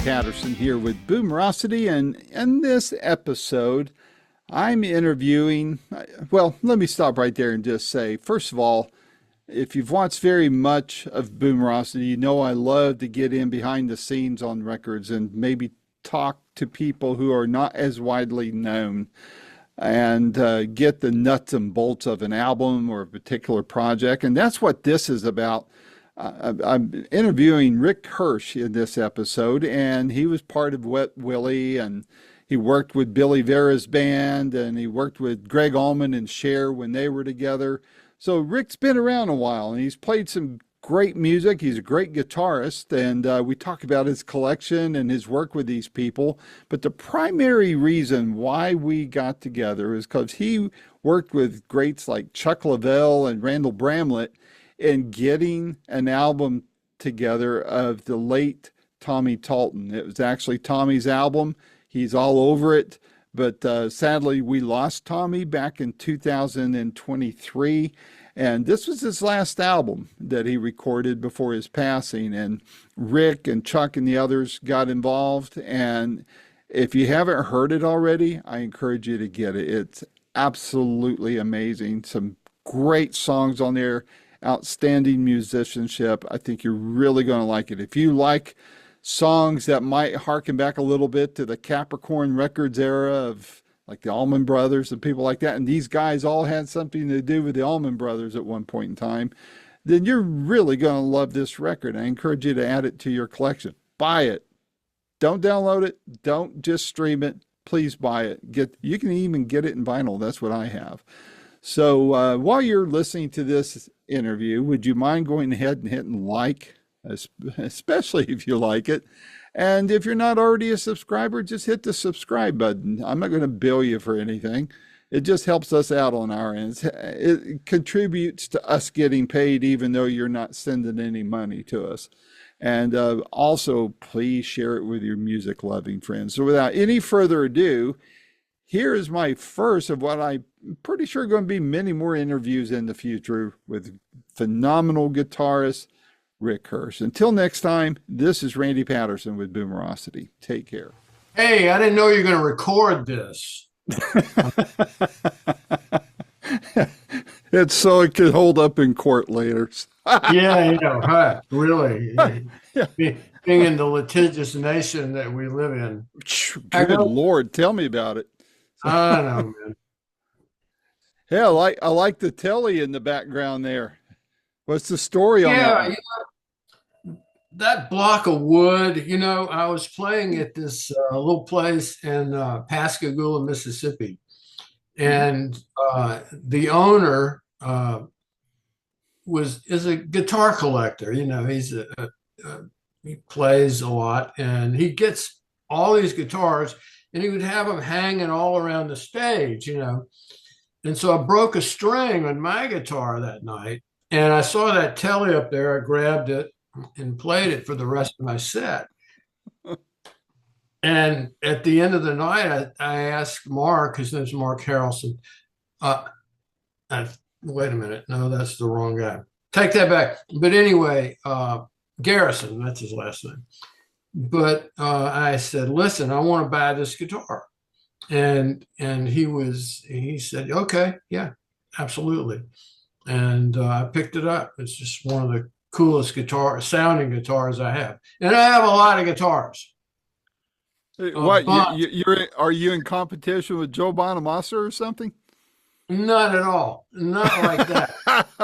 Patterson here with Boomerocity, and in this episode, I'm interviewing, well, let me stop right there and just say, first of all, if you've watched very much of Boomerocity, you know I love to get in behind the scenes on records and maybe talk to people who are not as widely known and get the nuts and bolts of an album or a particular project. And that's what this is about. I'm interviewing Rick Hirsch in this episode, and he was part of Wet Willie, and he worked with Billy Vera's band, and he worked with Greg Allman and Cher when they were together. So Rick's been around a while, and he's played some great music. He's a great guitarist, and we talk about his collection and his work with these people. But the primary reason why we got together is because he worked with greats like Chuck Leavell and Randall Bramlett in getting an album together of the late Tommy Talton. It was actually Tommy's album. He's all over it. But sadly, we lost Tommy back in 2023. And this was his last album that he recorded before his passing. And Rick and Chuck and the others got involved. And if you haven't heard it already, I encourage you to get it. It's absolutely amazing. Some great songs on there. Outstanding musicianship. I think you're really going to like it. If you like songs that might harken back a little bit to the Capricorn Records era of like the Allman Brothers and people like that, and these guys all had something to do with the Allman Brothers at one point in time, then you're really going to love this record. I encourage you to add it to your collection. Buy it. Don't download it. Don't just stream it. Please buy it. You can even get it in vinyl. That's what I have. So while you're listening to this interview, would you mind going ahead and hitting like, especially if you like it? And if you're not already a subscriber, just hit the subscribe button. I'm not going to bill you for anything. It just helps us out on our ends. It contributes to us getting paid, even though you're not sending any money to us. And also, please share it with your music-loving friends. So without any further ado, here is my first of what I'm pretty sure going to be many more interviews in the future with phenomenal guitarist Rick Hirsch. Until next time, this is Randy Patterson with Boomerocity. Take care. Hey, I didn't know you were going to record this. It's so it could hold up in court later. Yeah, right. Really. Yeah. Being in the litigious nation that we live in. Good Lord, tell me about it. I know, man. Yeah, I like the telly in the background there. What's the story on that? Yeah, that block of wood, I was playing at this little place in Pascagoula, Mississippi. And the owner is a guitar collector. He plays a lot, and he gets all these guitars, and he would have them hanging all around the stage, And so I broke a string on my guitar that night, and I saw that telly up there. I grabbed it and played it for the rest of my set. And at the end of the night, I asked Mark, his name's Mark Harrelson. Wait a minute. No, that's the wrong guy. Take that back. But anyway, Garrison, that's his last name. But I said, listen, I want to buy this guitar. And he said, okay, yeah, absolutely. And I picked it up. It's just one of the coolest sounding guitars I have. And I have a lot of guitars. What, are you in competition with Joe Bonamassa or something? Not at all. Not like that.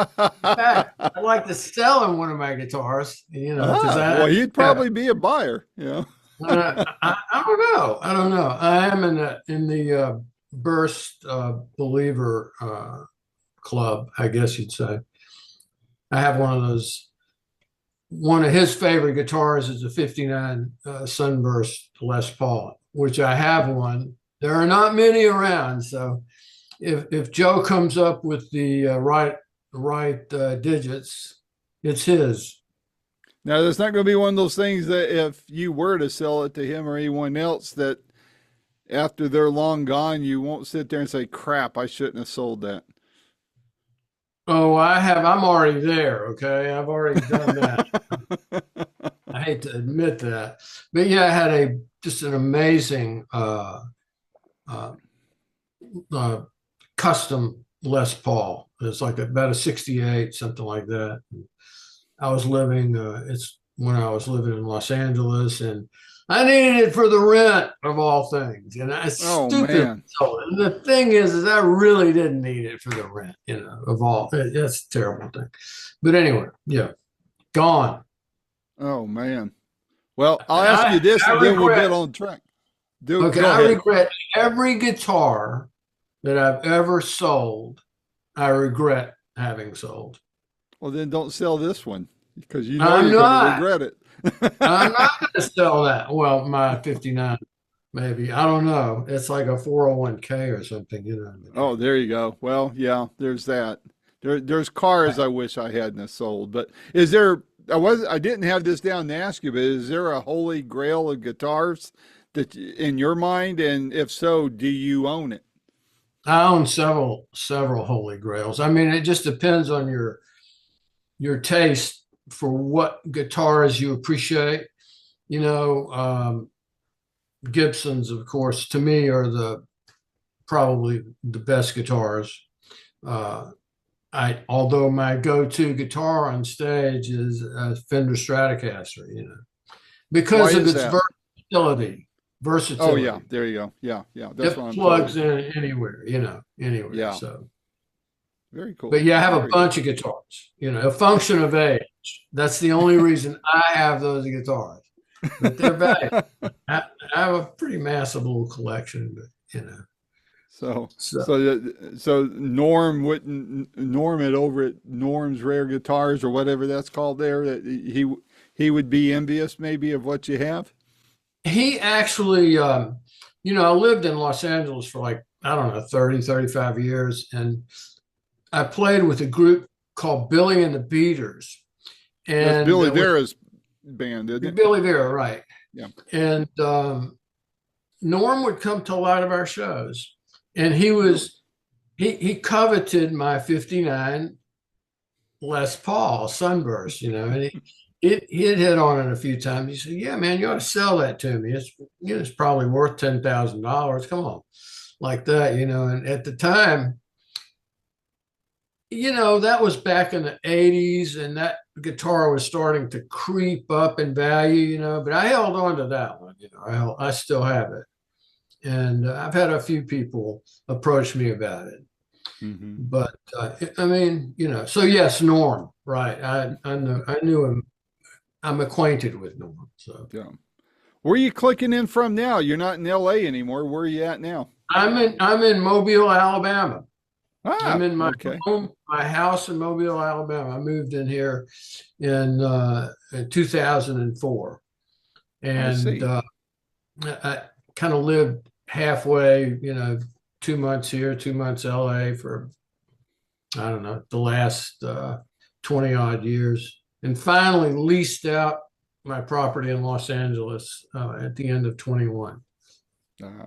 In fact, I'd like to sell him one of my guitars, well, he'd probably be a buyer, I don't know. I am in the Burst Believer club, I guess you'd say. I have one of those. One of his favorite guitars is a 59 Sunburst Les Paul, which I have one. There are not many around, so if Joe comes up with the right digits, it's his. Now, there's not going to be one of those things that if you were to sell it to him or anyone else, that after they're long gone, you won't sit there and say, crap, I shouldn't have sold that. Oh, I'm already there. Okay. I've already done that. I hate to admit that, but yeah, I had just an amazing uh, uh, custom Les Paul. It's like about a 68, something like that. I was living, it's when I was living in Los Angeles, and I needed it for the rent of all things. And I Oh stupid. man. And the thing is I really didn't need it for the rent, of all. That's a terrible thing. But anyway, yeah, gone. Oh man. Well, I'll ask you I, this, I and then we'll get regret, on track. okay, Go I ahead. regret every guitar that I've ever sold. I regret having sold. Well, then don't sell this one because you know I'm you're going to not. regret it. I'm not going to sell that. Well, my 59, maybe. I don't know. It's like a 401k or something. Oh, there you go. Well, yeah, there's that. There's cars I wish I hadn't have sold. But is there? I didn't have this down to ask you, but is there a holy grail of guitars that in your mind, and if so, do you own it? I own several holy grails. I mean, it just depends on your taste for what guitars you appreciate. You know, Gibsons, of course, to me are probably the best guitars. Uh, although my go-to guitar on stage is a Fender Stratocaster, Why because of is its that? versatility. Oh yeah, Versatility. there you go. Yeah, yeah, that's what It I'm plugs talking. in anywhere, anywhere. Yeah, So, very cool. but yeah, I have a Very cool. bunch of guitars. A function of age. That's the only reason I have those guitars. But they're valuable. I, I have a pretty massive little collection, but So, so so Norm it over at Norm's Rare Guitars or whatever that's called there. That he would be envious maybe of what you have. he actually, I lived in Los Angeles for like, I don't know, 35 years. And I played with a group called Billy and the Beaters. That's And Billy with Vera's band, isn't it? Billy Vera, right. Yeah, And Norm would come to a lot of our shows. And really. he coveted my 59 Les Paul Sunburst, and he had hit on it a few times. He said, "Yeah, man, you ought to sell that to me. It's probably worth $10,000. Come on, like that, And at the time, that was back in the '80s, and that guitar was starting to creep up in value, But I held on to that one, I still have it, and I've had a few people approach me about it. Hmm. But I mean, so yes, Norm, right? I knew him. I'm acquainted with Norm. So Yeah. Where are you clicking in from now? You're not in L.A. anymore. Where are you at now? I'm in Mobile, Alabama. I'm Ah, in my okay. home, my house in Mobile, Alabama. I moved in here in 2004, I and see. I kind of lived halfway. 2 months here, 2 months LA for I don't know the last 20 odd years, and finally leased out my property in Los Angeles at the end of 21. Ah,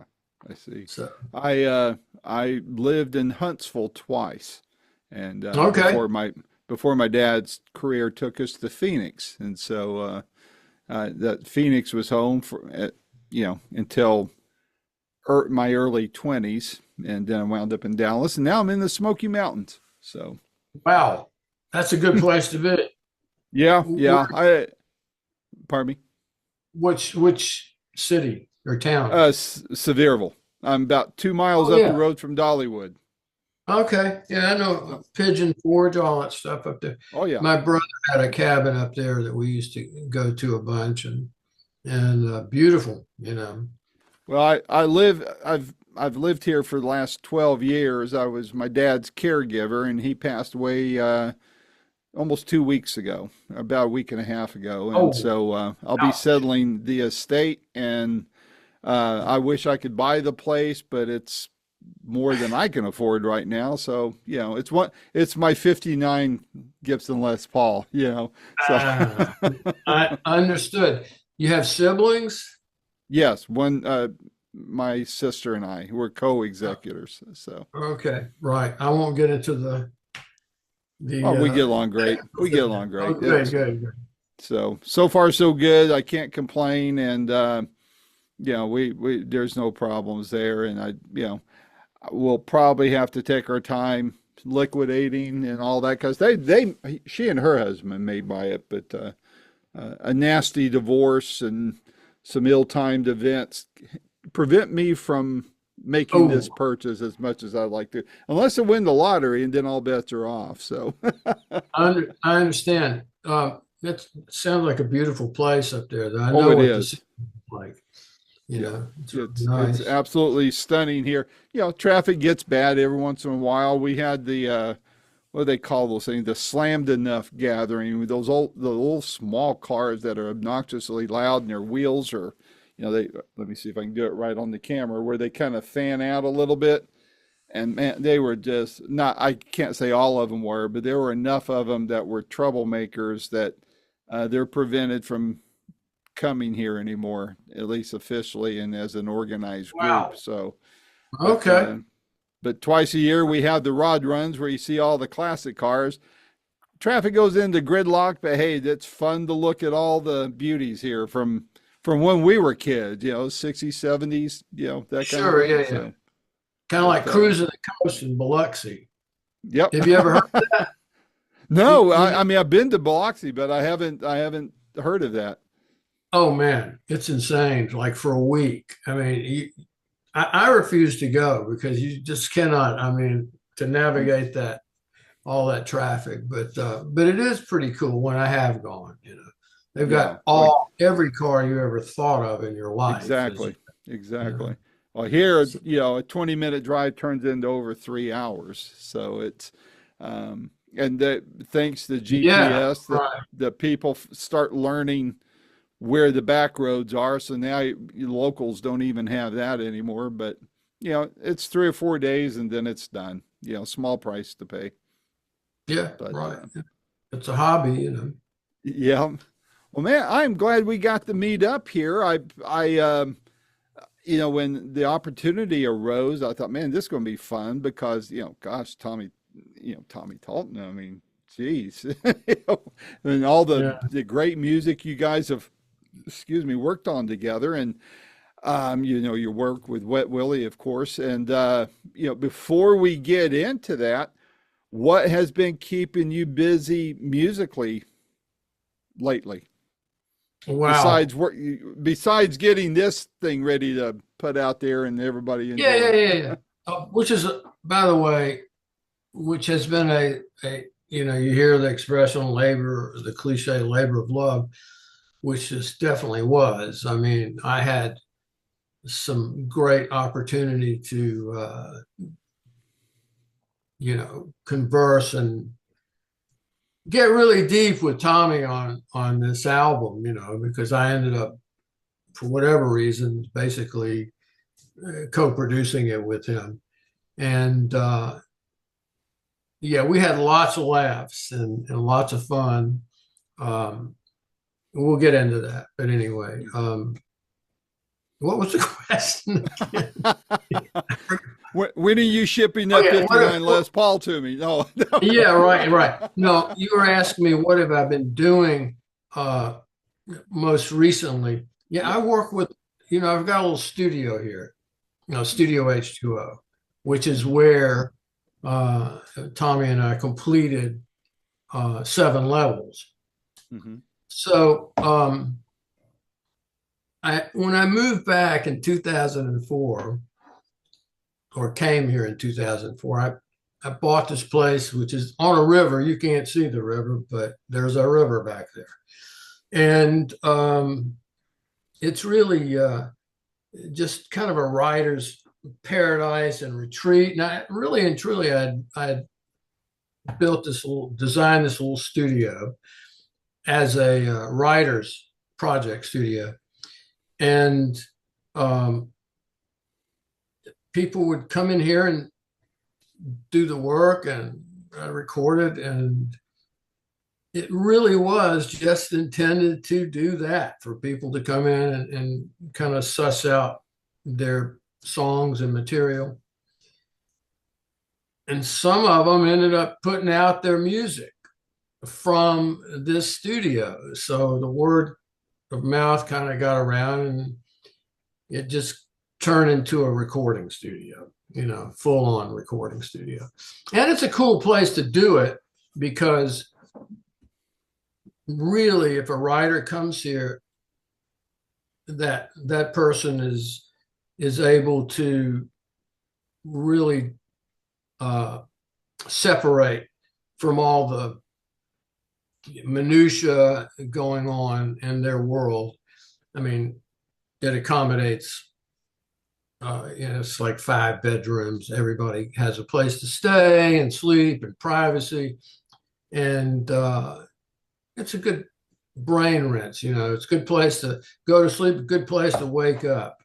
I see. So I lived in Huntsville twice, and okay, before my dad's career took us to Phoenix, and so that Phoenix was home for until my early 20s, and then I wound up in Dallas, and now I'm in the Smoky Mountains. So wow, that's a good place to be. yeah, Where, yeah. I Pardon me. which city or town? Sevierville. I'm about 2 miles Oh up the yeah. road from Dollywood. Okay. Yeah, I know So, Pigeon Forge, all that stuff up there. oh yeah. My brother had a cabin up there that we used to go to a bunch, and beautiful, Well, I've lived here for the last 12 years. I was my dad's caregiver, and he passed away almost 2 weeks ago, about a week and a half ago. And Oh, so I'll be ouch. settling the estate, and I wish I could buy the place, but it's more than I can afford right now. So, it's my 59 Gibson Les Paul, So Ah, I understood. You have siblings? yes, one my sister and I were co-executors. So, Okay, right. I won't get into oh, the we get along great. We get along oh, great. good, It's good, good. So far so good. I can't complain, and we there's no problems there, and we'll probably have to take our time liquidating and all that because she and her husband may buy it, but a nasty divorce and some ill-timed events prevent me from making this Oh, purchase as much as I'd like to, unless I win the lottery and then all bets are off. So, I understand. That sounds like a beautiful place up there, though. I oh, know it what the city is. is like. Yeah, It's really it's nice. absolutely stunning here. Traffic gets bad every once in a while. We had the what do they call those things? The slammed enough gathering with the little small cars that are obnoxiously loud and their wheels are, they let me see if I can do it right on the camera where they kind of fan out a little bit. And man, they were just not, I can't say all of them were, but there were enough of them that were troublemakers that they're prevented from coming here anymore, at least officially and as an organized group. Wow. So, but Okay. but twice a year we have the rod runs where you see all the classic cars. Traffic goes into gridlock, but hey, it's fun to look at all the beauties here from when we were kids, 60s, 70s, that kind of Sure. thing. Yeah. Yeah. So, Kind of but like cruising the coast in Biloxi. yep. Have you ever heard of that? No, You know? I mean I've been to Biloxi, but I haven't heard of that. Oh man, it's insane. Like for a week. I mean, I refuse to go because you just cannot. I mean, to navigate all that traffic, but it is pretty cool when I have gone. They've Yeah. got Well, every car you ever thought of in your life. exactly. You know. Exactly. Well, here, a 20-minute drive turns into over 3 hours. So and that thanks to Yeah, GPS, right. the people start learning where the back roads are. So now locals don't even have that anymore. But, it's 3 or 4 days and then it's done. Small price to pay. Yeah, But, right. It's a hobby. yeah. Well, man, I'm glad we got to meet up here. When the opportunity arose, I thought, man, this is going to be fun because, gosh, Tommy Talton. I mean, geez, and all Yeah. the great music you guys have, excuse me, worked on together, and your work with Wet Willie, of course, and before we get into that, what has been keeping you busy musically lately? Wow. Besides getting this thing ready to put out there and everybody Yeah, yeah, enjoy. yeah, yeah. Which is, by the way, which has been you hear the expression labor, the cliche labor of love, which this definitely was. I mean, I had some great opportunity to, converse and get really deep with Tommy on this album, because I ended up, for whatever reason, basically co-producing it with him. And yeah, we had lots of laughs and lots of fun. Um, we'll get into that. But anyway, what was the question again? When are you shipping Oh that yeah, 59 Les Paul to me? No, yeah, no. right, right. No, you were asking me what have I been doing uh, most recently. Yeah, I Yeah. work with, I've got a little studio here, Studio H2O, which is Hmm. where Tommy and I completed 7 levels. Hmm. So when I moved back in 2004, or came here in 2004, I bought this place, which is on a river. You can't see the river, but there's a river back there. And it's really just kind of a writer's paradise and retreat. And I really and truly, I designed this little studio as a writer's project studio. And um, people would come in here and do the work and record it. And it really was just intended to do that, for people to come in and kind of suss out their songs and material. And some of them ended up putting out their music. from this studio. So the word of mouth kind of got around, and it just turned into a recording studio, full on recording studio. And it's a cool place to do it because really, if a writer comes here, that person is able to really separate from all the minutia going on in their world. I mean, it accommodates, it's like 5 bedrooms. Everybody has a place to stay and sleep and privacy. And it's a good brain rinse. It's a good place to go to sleep, a good place to wake up.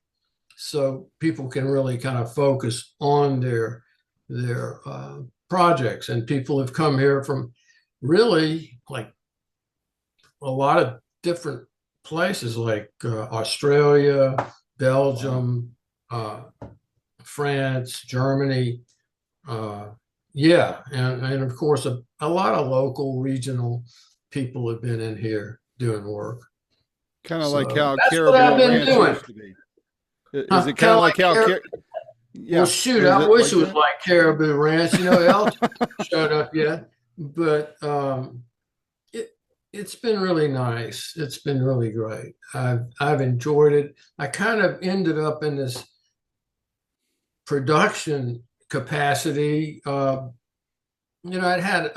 So people can really kind of focus on their projects. And people have come here from really like a lot of different places, like Australia, Belgium, France, Germany. Yeah. And of course, a lot of local regional people have been in here doing work. Kind of like how that's Caribou what I've been Ranch doing. used to be. Is it kind of like how well, shoot, I wish it was like Caribou Ranch. Elton showed up yet, but it's been really nice. It's been really great. I've enjoyed it. I kind of ended up in this production capacity. I'd had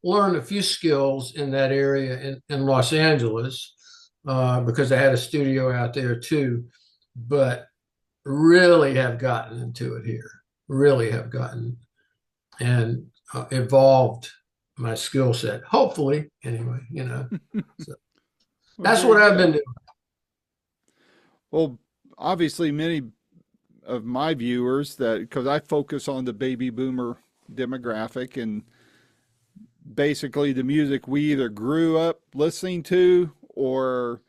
learned a few skills in that area in Los Angeles because I had a studio out there too, but really have gotten into it here. Really have gotten and evolved my skill set. Hopefully, anyway. So that's what I've been doing. Well, obviously, many of my viewers because I focus on the baby boomer demographic, and basically the music we either grew up listening to, or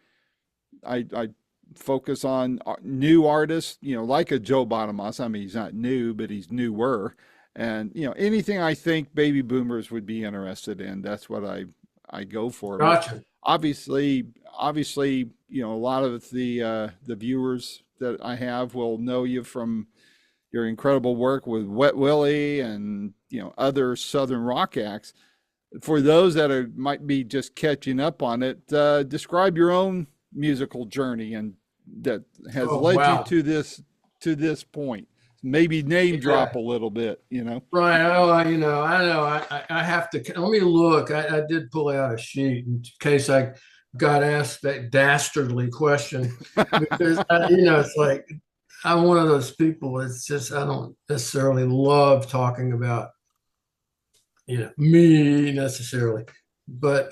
I focus on new artists, like a Joe Bonamassa. I mean, he's not new, but he's newer. And, anything I think baby boomers would be interested in, that's what I go for. Gotcha. Obviously, a lot of the viewers that I have will know you from your incredible work with Wet Willie and, other Southern rock acts. For those that might be just catching up on it, describe your own musical journey and that has led you to this point. Maybe name drop a little bit, Right. Oh, I know. I have to. Let me look. I did pull out a sheet in case I got asked that dastardly question because it's like I'm one of those people. It's just I don't necessarily love talking about me necessarily, but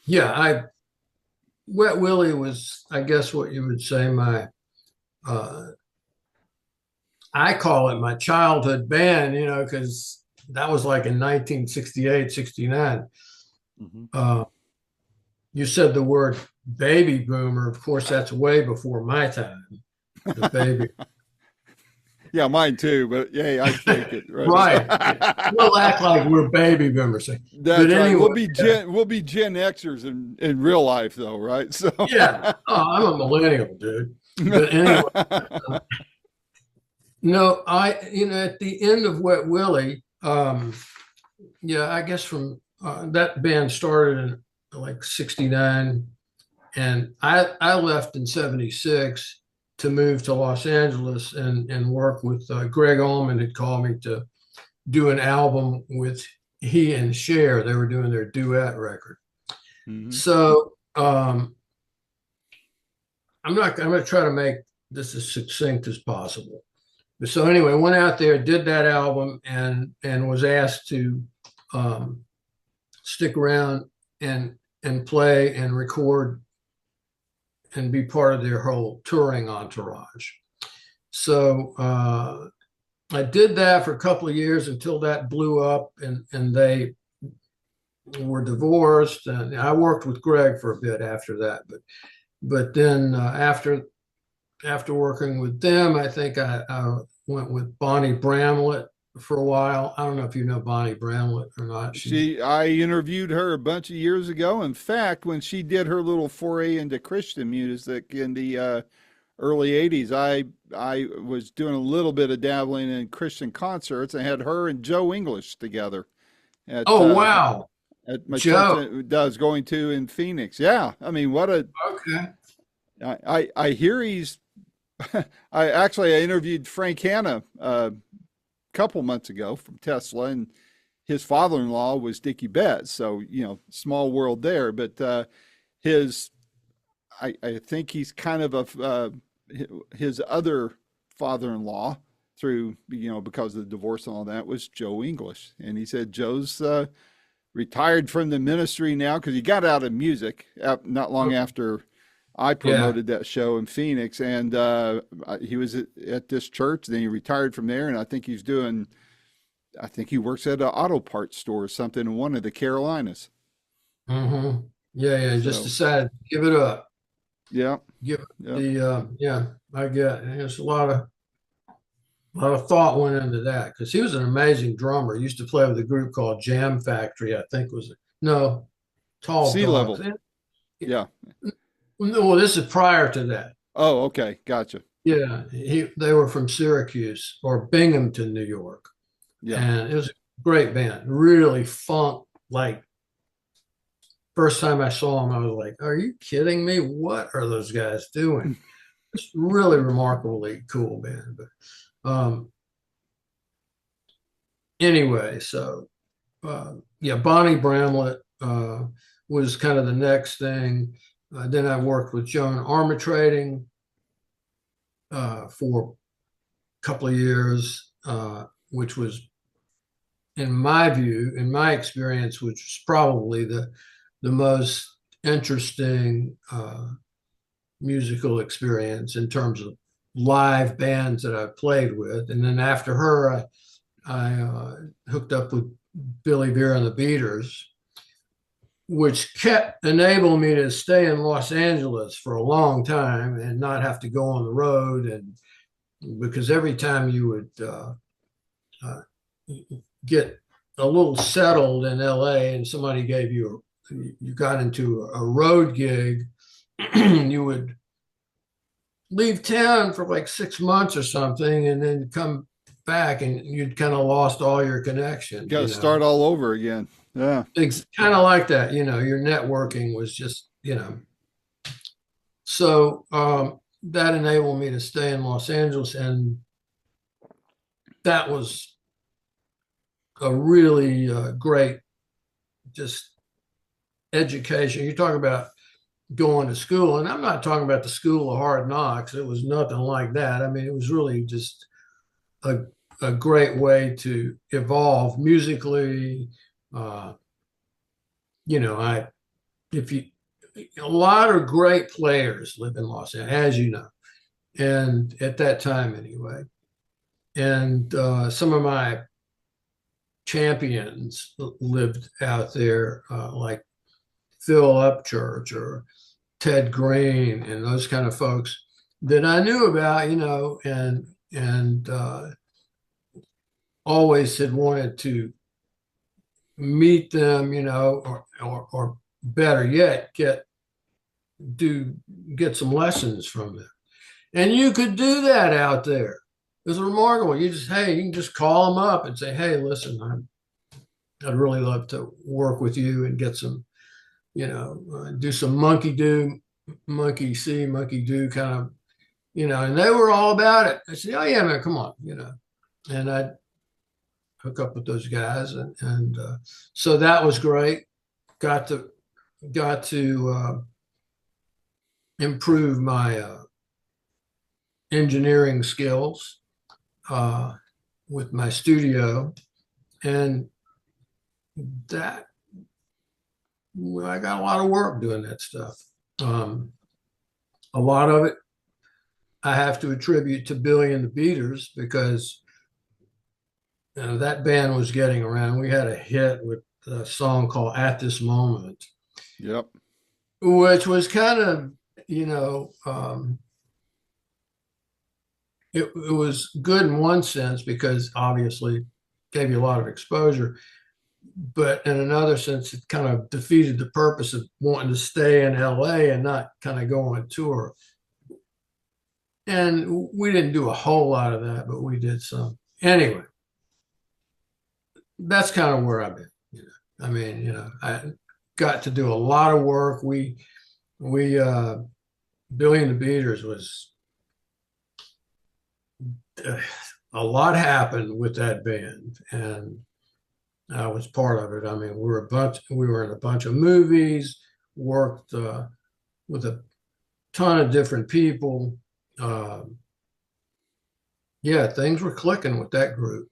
yeah. Wet Willie was, I guess, what you would say my. I call it my childhood band, because that was like in 1968, 69. Mm-hmm. You said the word baby boomer. Of course, that's way before my time. The baby. Yeah, mine too, but yeah, I think it. Right. We'll act like we're baby boomers. That's but anyway, right. We'll be Gen Xers in real life, though, right? So yeah. Oh, I'm a millennial, dude. But anyway. No, at the end of Wet Willie, I guess from that band started in like 69, and I left in 76 to move to Los Angeles and work with Greg Allman had called me to do an album with he and Cher. They were doing their duet record. Mm-hmm. So I'm going to try to make this as succinct as possible. So anyway, went out there, did that album, and was asked to stick around and play and record and be part of their whole touring entourage. So I did that for a couple of years until that blew up, and they were divorced. And I worked with Greg for a bit after that, but then after working with them, I think I went with Bonnie Bramlett for a while. I don't know if you know Bonnie Bramlett or not. She's I interviewed her a bunch of years ago. In fact, when she did her little foray into Christian music in the early '80s, I was doing a little bit of dabbling in Christian concerts. I had her and Joe English together at oh uh, wow, at my church Joe. that does going to in Phoenix. Yeah, I mean, what a Okay. I hear he's. I interviewed Frank Hanna a couple months ago from Tesla, and his father-in-law was Dickie Betts. So small world there. But his I think he's kind of his other father-in-law through because of the divorce and all that was Joe English, and he said Joe's retired from the ministry now because he got out of music not long after I Yeah. promoted that show in Phoenix, and he was at this church. Then he retired from there, and I think I think he works at an auto parts store or something in one of the Carolinas. hmm Yeah, yeah. Just So decided to give it up. yeah, Give it yeah. yeah. I get it. There's a lot of thought went into that because he was an amazing drummer. He used to play with a group called Jam Factory. I think was no Tall Sea Dogs. level. Yeah. No, this is prior to that. Oh, okay, gotcha. Yeah, they were from Syracuse or Binghamton, New York, Yeah. and it was a great band. Really funk. Like first time I saw them, I was like, "Are you kidding me? What are those guys doing?" It's really remarkably cool band. But anyway, so yeah, Bonnie Bramlett was kind of the next thing. Then I worked with Joan Armatrading for a couple of years, which was, in my view, in my experience, which was probably the most interesting musical experience in terms of live bands that I played with. And then after her, I hooked up with Billy Beer and the Beaters, which kept enabling me to stay in Los Angeles for a long time and not have to go on the road. And because every time you would uh, get a little settled in LA and somebody gave you got into a road gig, you would leave town for like 6 months or something and then come back and you'd kind of lost all your connections, Got to start all over again. Yeah. It's kind of like that, your networking was just, so that enabled me to stay in Los Angeles. And that was a really great just education. You talk about going to school, and I'm not talking about the school of hard knocks. It was nothing like that. I mean, it was really just a great way to evolve musically. Uh, I if you a lot of great players live in Los Angeles, as you know, and at that time anyway. And some of my champions lived out there, like Phil Upchurch or Ted Green and those kind of folks that I knew about, and always had wanted to meet them, or better yet, get some lessons from them. And you could do that out there. It was remarkable. You can just call them up and say, "Hey, listen, I'd really love to work with you and get some, do some monkey do, monkey see, monkey do kind of, and they were all about it. I said, "Oh yeah, man, come on," and I'd hook up with those guys. And so that was great. Got to improve my engineering skills with my studio, and that I got a lot of work doing that stuff. A lot of it I have to attribute to Billy and the Beaters because that band was getting around. We had a hit with a song called "At This Moment," Yep. which was kind of, you know, um, it was good in one sense because obviously gave you a lot of exposure. But in another sense, it kind of defeated the purpose of wanting to stay in LA and not kind of go on a tour. And we didn't do a whole lot of that, but we did some. Anyway, that's kind of where I've been. I mean, I got to do a lot of work. Billy and the Beaters was a lot happened with that band, and I was part of it. I mean, we were in a bunch of movies, worked with a ton of different people. Yeah, things were clicking with that group.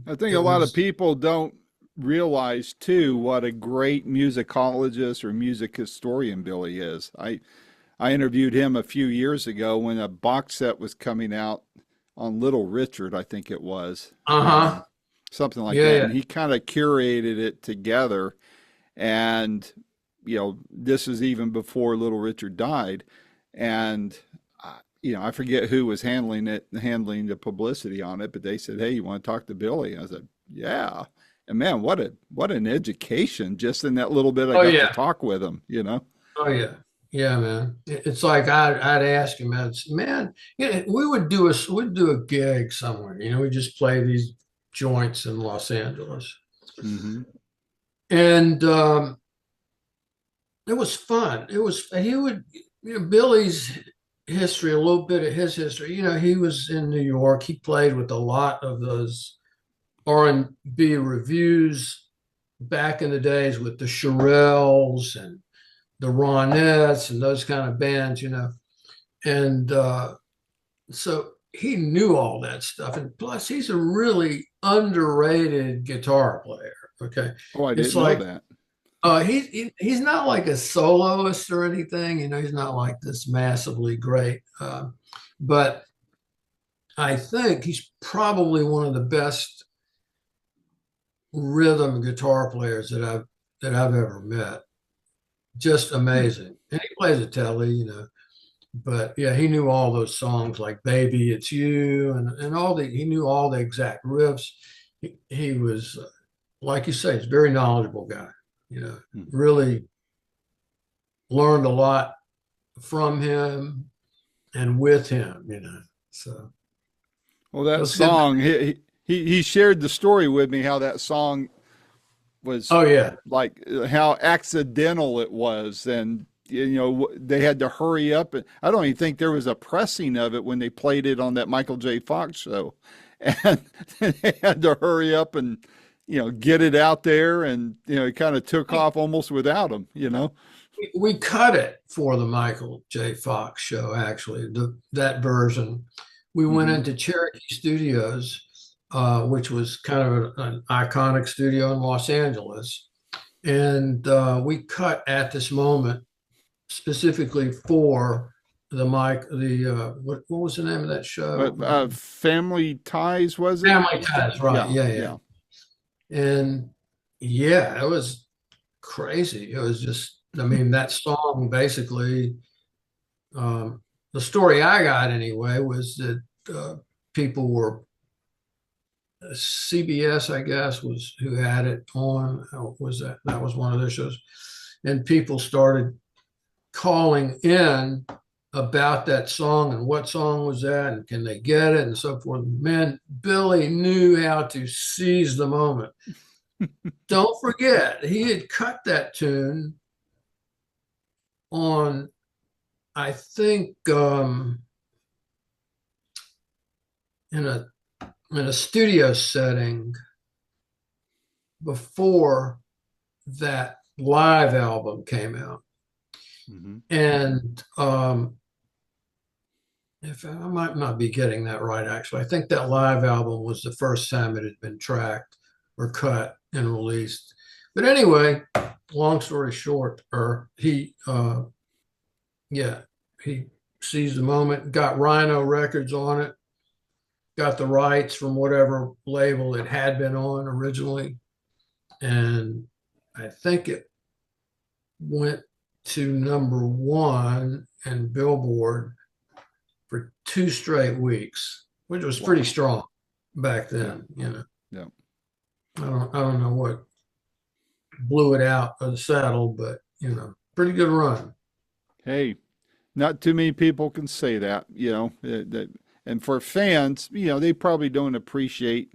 I think a lot of people don't realize too what a great musicologist or music historian Billy is. I interviewed him a few years ago when a box set was coming out on Little Richard, I think it was. Uh-huh. Something like Yeah, that. yeah. And he kind of curated it together. And, this is even before Little Richard died. And, I forget who was handling the publicity on it, but they said, "Hey, you want to talk to Billy?" I said, "Yeah." And man, what an education just in that little bit I Oh got yeah. to talk with him, Oh yeah. Yeah, man. It's like I'd ask him, man, we'd do a gig somewhere, we just play these joints in Los Angeles. Hmm. And it was fun. He would, Billy's history, a little bit of his history, he was in New York. He played with a lot of those R&B reviews back in the days with the Shirelles and the Ronettes and those kind of bands, And so he knew all that stuff. And plus, he's a really underrated guitar player. Okay. Oh, I It's didn't know like, that. he's not like a soloist or anything, he's not like this massively great. But I think he's probably one of the best rhythm guitar players that I've ever met. Just Hmm. amazing. And he plays a telly. But yeah, he knew all those songs like "Baby, It's You" and he knew all the exact riffs. He was, like you say, he's a very knowledgeable guy. Hmm. Really learned a lot from him and with him. So Well, that those good. song, he shared the story with me how that song was Oh yeah. like how accidental it was, and they had to hurry up. And I don't even think there was a pressing of it when they played it on that Michael J. Fox show, and they had to hurry up and get it out there, and it kind of took We, off almost without him. we cut it for the Michael J. Fox show, actually, that version. We went Hmm. into Cherokee Studios, which was kind of an iconic studio in Los Angeles. And we cut At This Moment specifically for what was the name of that show? Family Ties, was it? Family Ties, right. Yeah, Yeah, yeah. yeah. And yeah, it was crazy. It was just, I mean, that song basically, the story I got anyway was that people were, CBS, I guess, was who had it on. That was one of their shows, and people started calling in about that song and what song was that and can they get it and so forth. Man, Billy knew how to seize the moment. Don't forget, he had cut that tune on, I think, in a studio setting before that live album came out. Hmm. And if I might not be getting that right, actually, I think that live album was the first time it had been tracked or cut and released. But anyway, long story short, yeah, he seized the moment, got Rhino Records on it, got the rights from whatever label it had been on originally, and I think it went to #1 and Billboard for 2 straight weeks, which was pretty Wow. strong. back Yeah. then. You know, Yeah. I don't know what blew it out of the saddle, but pretty good run. Hey, not too many people can say that, and for fans, they probably don't appreciate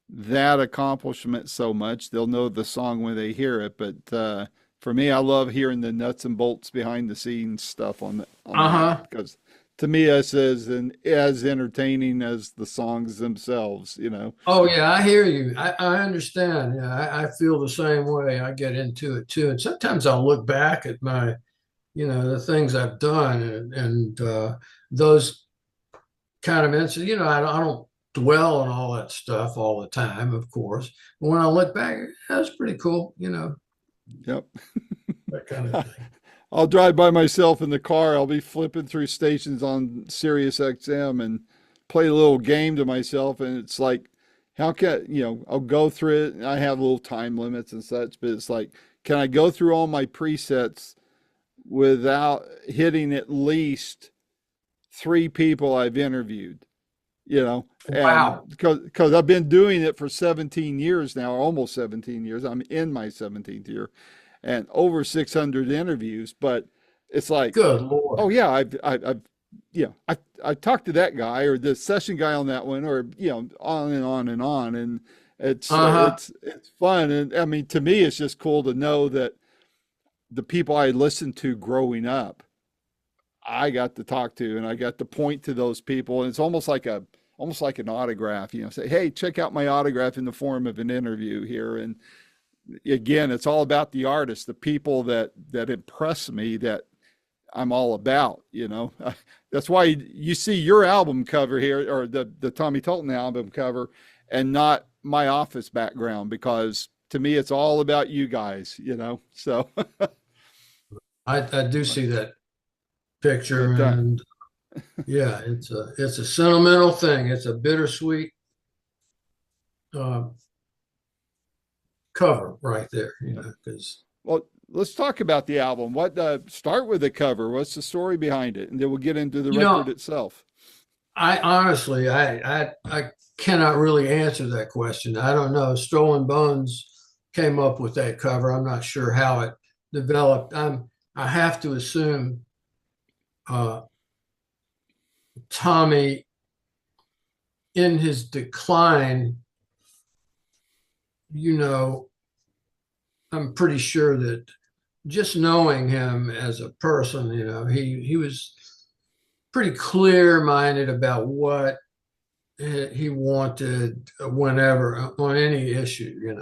that accomplishment so much. They'll know the song when they hear it, but for me, I love hearing the nuts and bolts behind the scenes stuff on that Uh-huh. because to me, it's as entertaining as the songs themselves. Oh yeah, I hear you. I understand. Yeah, I feel the same way. I get into it too. And sometimes I'll look back at the things I've done and those kind of incidents. I don't dwell on all that stuff all the time, of course. But when I look back, that's pretty cool, Yep. that kind of thing. I'll drive by myself in the car. I'll be flipping through stations on Sirius XM and play a little game to myself. And it's like, how can, I'll go through it. And I have little time limits and such, but it's like, can I go through all my presets without hitting at least three people I've interviewed? And Wow. because I've been doing it for 17 years now, almost 17 years. I'm in my 17th year and over 600 interviews. But it's like, Good oh Lord. yeah, I talked to that guy or the session guy on that one, or on and on and on, and it's Uh-huh. it's fun. And I mean, to me, it's just cool to know that the people I listened to growing up, I got to talk to, and I got to point to those people, and it's almost like an autograph. Say, hey, check out my autograph in the form of an interview here. And again, it's all about the artists, the people that impress me, that I'm all about. That's why you see your album cover here, or the Tommy Talton album cover, and not my office background, because to me it's all about you guys. So I do see that picture but and yeah, it's a sentimental thing. It's a bittersweet uh, cover right there, because well, let's talk about the album. What start with the cover? What's the story behind it, and then we'll get into the you record know, itself. I honestly, I cannot really answer that question. I don't know. Stolen Bones came up with that cover. I'm not sure how it developed. I have to assume uh, Tommy, in his decline, you know, I'm pretty sure that just knowing him as a person, he was pretty clear-minded about what he wanted whenever on any issue.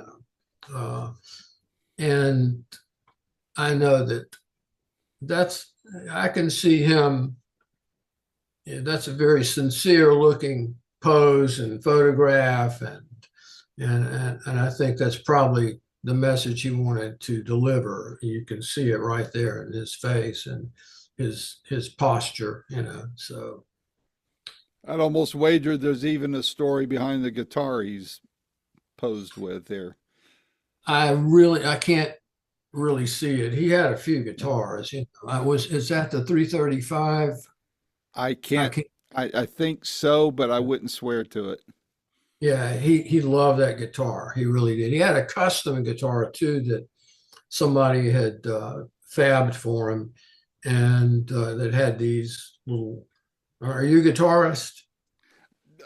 Uh, and I know that's I can see him. That's a very sincere looking pose and photograph, and I think that's probably the message he wanted to deliver. You can see it right there in his face and his posture. So I'd almost wager there's even a story behind the guitar he's posed with there. I can't really see it. He had a few guitars. Is that the 335? I I can't. can't. I think so, but I wouldn't swear to it. Yeah, he loved that guitar. He really did. He had a custom guitar too that somebody had fabbed for him, and that had these little. Are you a guitarist?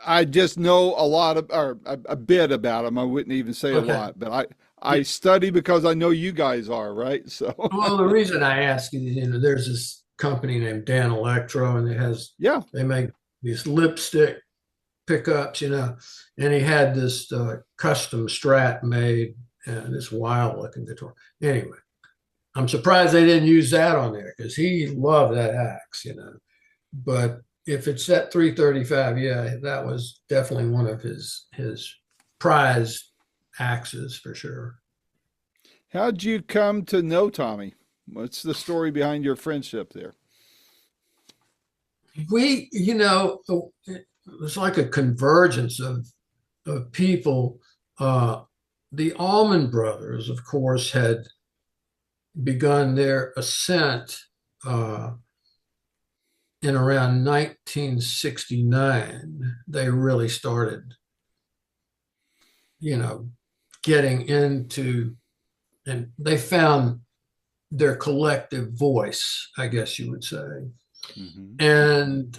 I just know a lot of, or a bit about him. I wouldn't even say a Okay. lot, but I study because I know you guys are, right? So Well, the reason I ask is, there's this company named Dan Electro, and yeah, they make these lipstick pickups, and he had this custom Strat made, and this wild looking guitar. Anyway, I'm surprised they didn't use that on there because he loved that axe. But if it's at 335, yeah, that was definitely one of his prized axes for sure. how'd you come to know Tommy? What's the story behind your friendship there? It was like a convergence of people. The Allman Brothers, of course, had begun their ascent uh, in around 1969. They really started getting into, and they found their collective voice, I guess you would say. Mm-hmm. And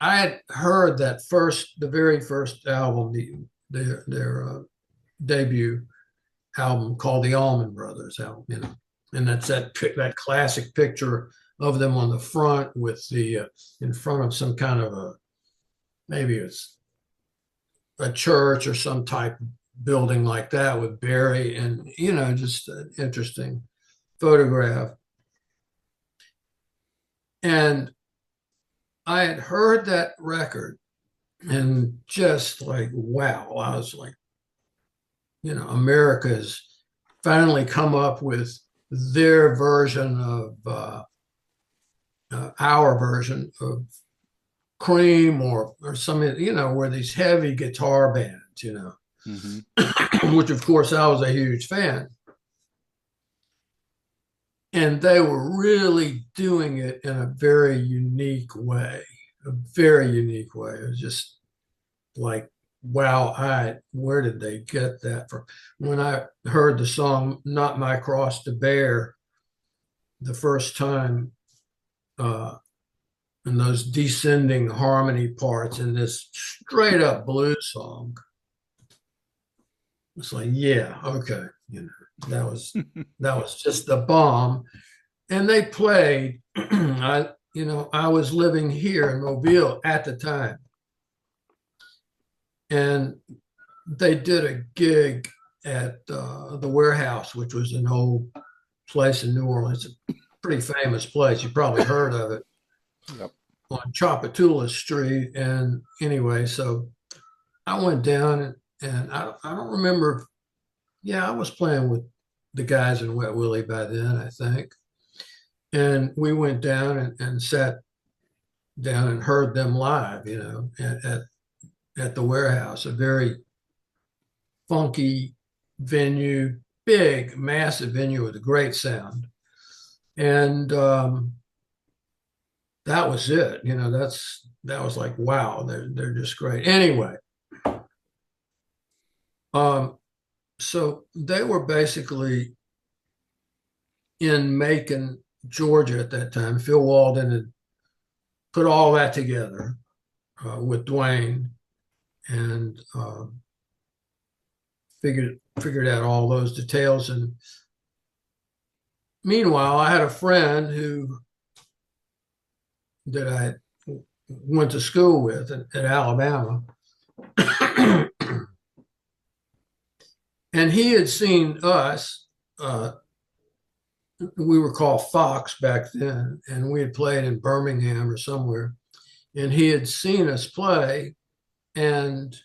I had heard the very first album, their debut album called the Allman Brothers album, and that's that classic picture of them on the front with the in front of some kind of maybe it's a church or some type of building like that with Barry, and just an interesting photograph. And I had heard that record and just like, wow, I was like, America's finally come up with their version of our version of Cream or something, where these heavy guitar bands, Mm-hmm. which of course I was a huge fan. And they were really doing it in a very unique way, a very unique way. It was just like, wow, where did they get that from? When I heard the song Not My Cross to Bear the first time, and those descending harmony parts in this straight up blues song, it's like, yeah, okay, that was just the bomb. And they played. I was living here in Mobile at the time, and they did a gig at the Warehouse, which was an old place in New Orleans, a pretty famous place. You probably heard of it. Yep. On Chapatula Street. And anyway, so I went down and I don't remember. Yeah, I was playing with the guys in Wet Willie by then, I think. And we went down and sat down and heard them live, at the Warehouse, a very funky venue, big, massive venue with a great sound. And that was it. That was like, wow, they're just great. Anyway, so they were basically in Macon, Georgia at that time. Phil Walden had put all that together with Dwayne and figured out all those details. And meanwhile, I had a friend that I went to school with at Alabama. And he had seen us. We were called Fox back then, and we had played in Birmingham or somewhere. And he had seen us play, and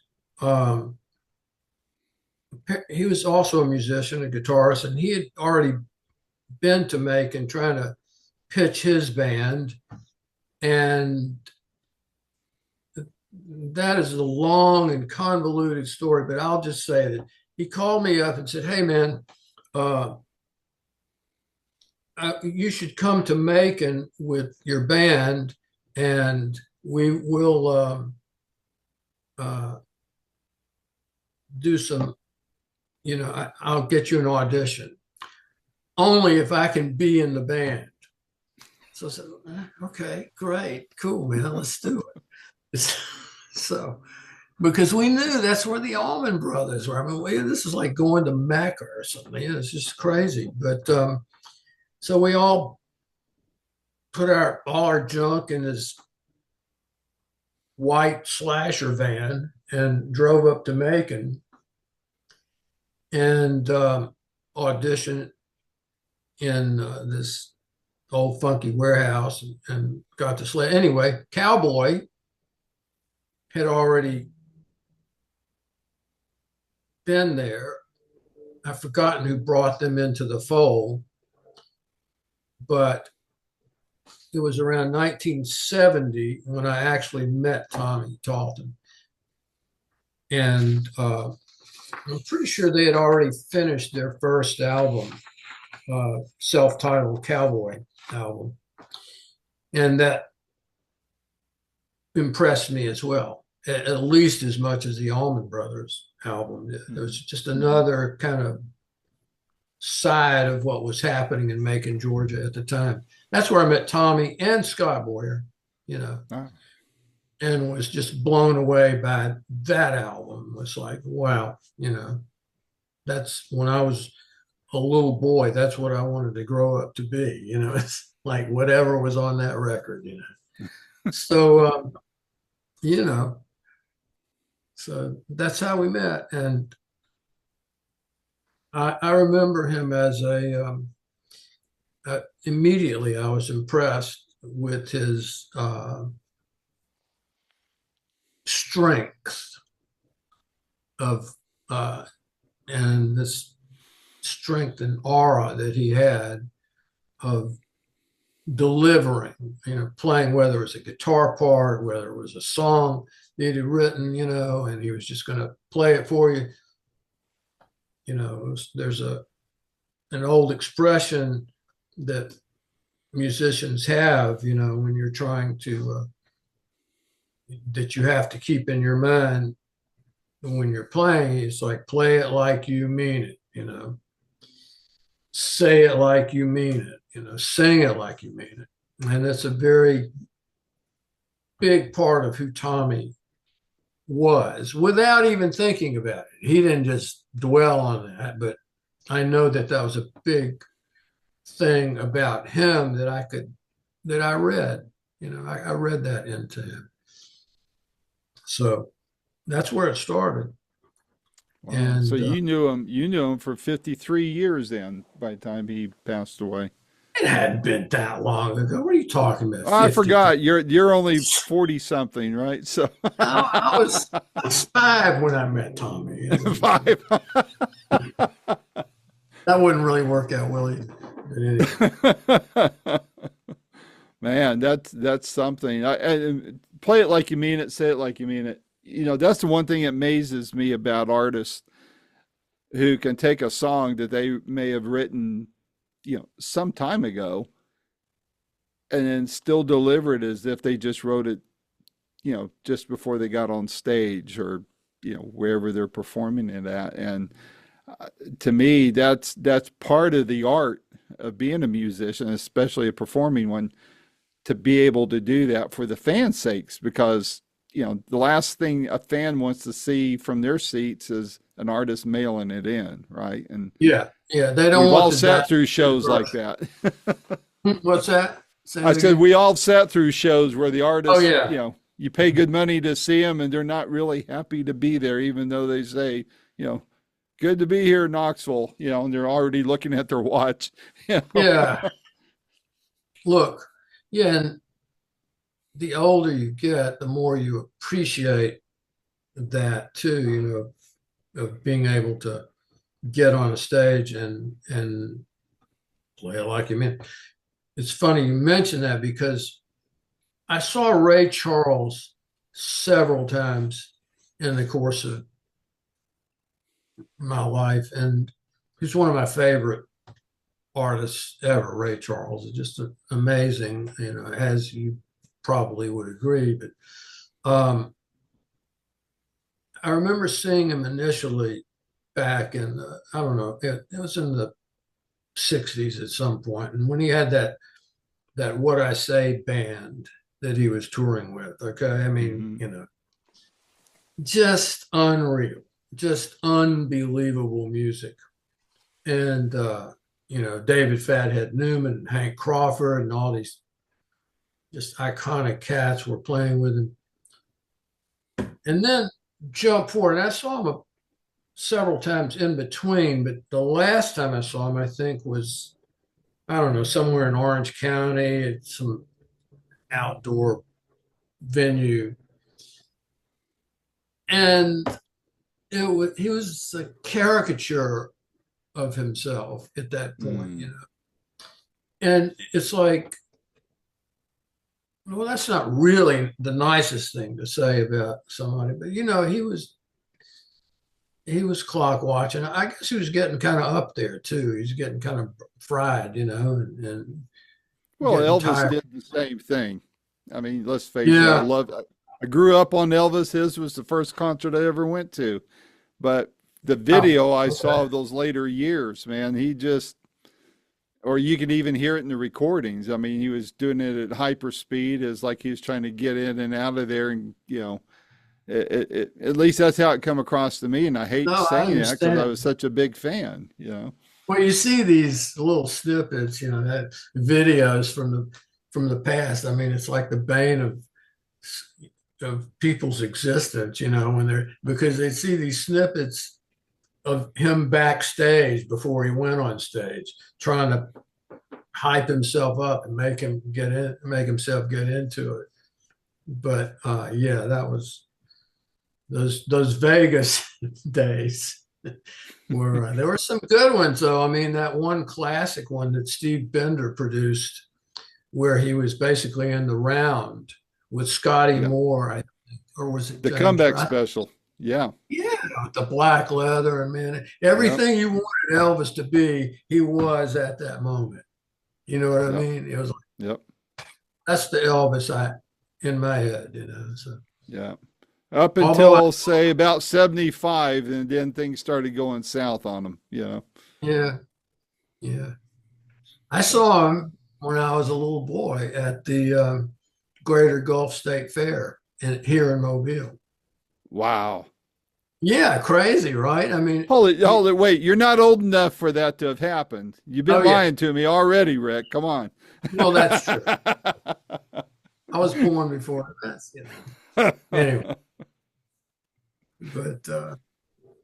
he was also a musician, a guitarist, and he had already been to Macon trying to pitch his band. And that is a long and convoluted story, but I'll just say that he called me up and said, "Hey, man, you should come to Macon with your band, and we will do some, I'll get you an audition, only if I can be in the band." So I said, "Okay, great, cool, man, let's do it." So, because we knew that's where the Allman Brothers were. I mean, this is like going to Mecca or something. It's just crazy. But so we all put all our junk in this white slasher van and drove up to Macon and auditioned in this old funky warehouse and got to slay. Anyway, Cowboy had already been there. I've forgotten who brought them into the fold, but it was around 1970 when I actually met Tommy Talton. And I'm pretty sure they had already finished their first album, self-titled Cowboy album. And that impressed me as well. at least as much as the Allman Brothers album. It was just another kind of side of what was happening in Macon, Georgia at the time. That's where I met Tommy and Scott Boyer, you know, Ah, and was just blown away by that album. It was like, wow, you know, that's when I was a little boy, that's what I wanted to grow up to be, you know, it's like whatever was on that record, you know. So, you know, so that's how we met. And I remember him as immediately I was impressed with his strength of, and this strength and aura that he had of delivering, you know, playing, whether it was a guitar part, whether it was a song that he'd written, you know, and he was just going to play it for you. You know, there's an old expression that musicians have, you know, when you're trying to, that you have to keep in your mind when you're playing. It's like, play it like you mean it, you know, say it like you mean it, you know, sing it like you mean it. And that's a very big part of who Tommy was without even thinking about it. He didn't just dwell on that, but I know that that was a big thing about him that I read, you know, I read that into him. So that's where it started. wow. And So you knew him for 53 years then by the time he passed away. it hadn't been that long ago. What are you talking about? Oh, I 50? forgot. You're only 40 something, right? So I was 5 when I met Tommy. five. That wouldn't really work out, Willie. Man, that's something. I play it like you mean it, say it like you mean it. You know, that's the one thing that amazes me about artists who can take a song that they may have written, you know, some time ago and then still deliver it as if they just wrote it, you know, just before they got on stage or, you know, wherever they're performing it at. And to me, that's part of the art of being a musician, especially a performing one, to be able to do that for the fans' sakes, because you know the last thing a fan wants to see from their seats is an artist mailing it in, right? And Yeah, yeah. They don't we've want all to die. sat through shows like that. What's that? Say I it said again. we all sat through shows where the Oh artists, you yeah, know, you pay good money to see them, and they're not really happy to be there, even though they say, you know, good to be here in Knoxville, you know, and they're already looking at their watch. You know? yeah. Look, yeah, and the older you get, the more you appreciate that too. You know, of being able to get on a stage and play it like you mean. It's funny you mention that because I saw Ray Charles several times in the course of my life, and he's one of my favorite artists ever. Ray Charles is just amazing, you know, as you probably would agree. But I remember seeing him initially back in the, I don't know, it was in the 60s at some point, and when he had that What I Say band that he was touring with. Okay, I mean, Mm-hmm. you know, just unreal, just unbelievable music. And you know, David Fathead Newman and Hank Crawford and all these just iconic cats were playing with him. And then jump forward, and I saw him several times in between, but the last time I saw him, I think was, I don't know, somewhere in Orange County at some outdoor venue. And he was a caricature of himself at that point, you Mm. know. And it's like, well, that's not really the nicest thing to say about somebody, but you know, he was clock watching. I guess he was getting kind of up there too. He's getting kind of fried, you know, and Well, getting Elvis tired. did the same thing. I mean, let's face it. Yeah, I grew up on Elvis. His was the first concert I ever went to. But the Oh, video I saw okay. of those later years, man, he just, or you can even hear it in the recordings. I mean, he was doing it at hyper speed as like he was trying to get in and out of there. And, at least that's how it come across to me. And I hate No, I saying that because I understand. was such a big fan. Well, you see these little snippets, that videos from the past. I mean, it's like the bane of people's existence, when they're because they see these snippets of him backstage before he went on stage, trying to hype himself up and make himself get into it. But yeah, that was those Vegas days were there were some good ones though. I mean, that one classic one that Steve Bender produced, where he was basically in the round with Scotty Yeah. Moore, or was it The James? comeback special. Yeah. Yeah, with the black leather and man, Yep. everything you wanted Elvis to be, he was at that moment. You know what I Yep. mean? It was like, Yep. that's the Elvis I in my head, So Yeah. Up although until say about 75, and then things started going south on him. yeah, yeah, I saw him when I was a little boy at the Greater Gulf State Fair here in Mobile. Wow. Yeah, crazy, right? I mean, Hold it, wait. You're not old enough for that to have happened. You've oh been yeah, lying to me already, Rick. Come on. well, that's true. I was born before that. Anyway, but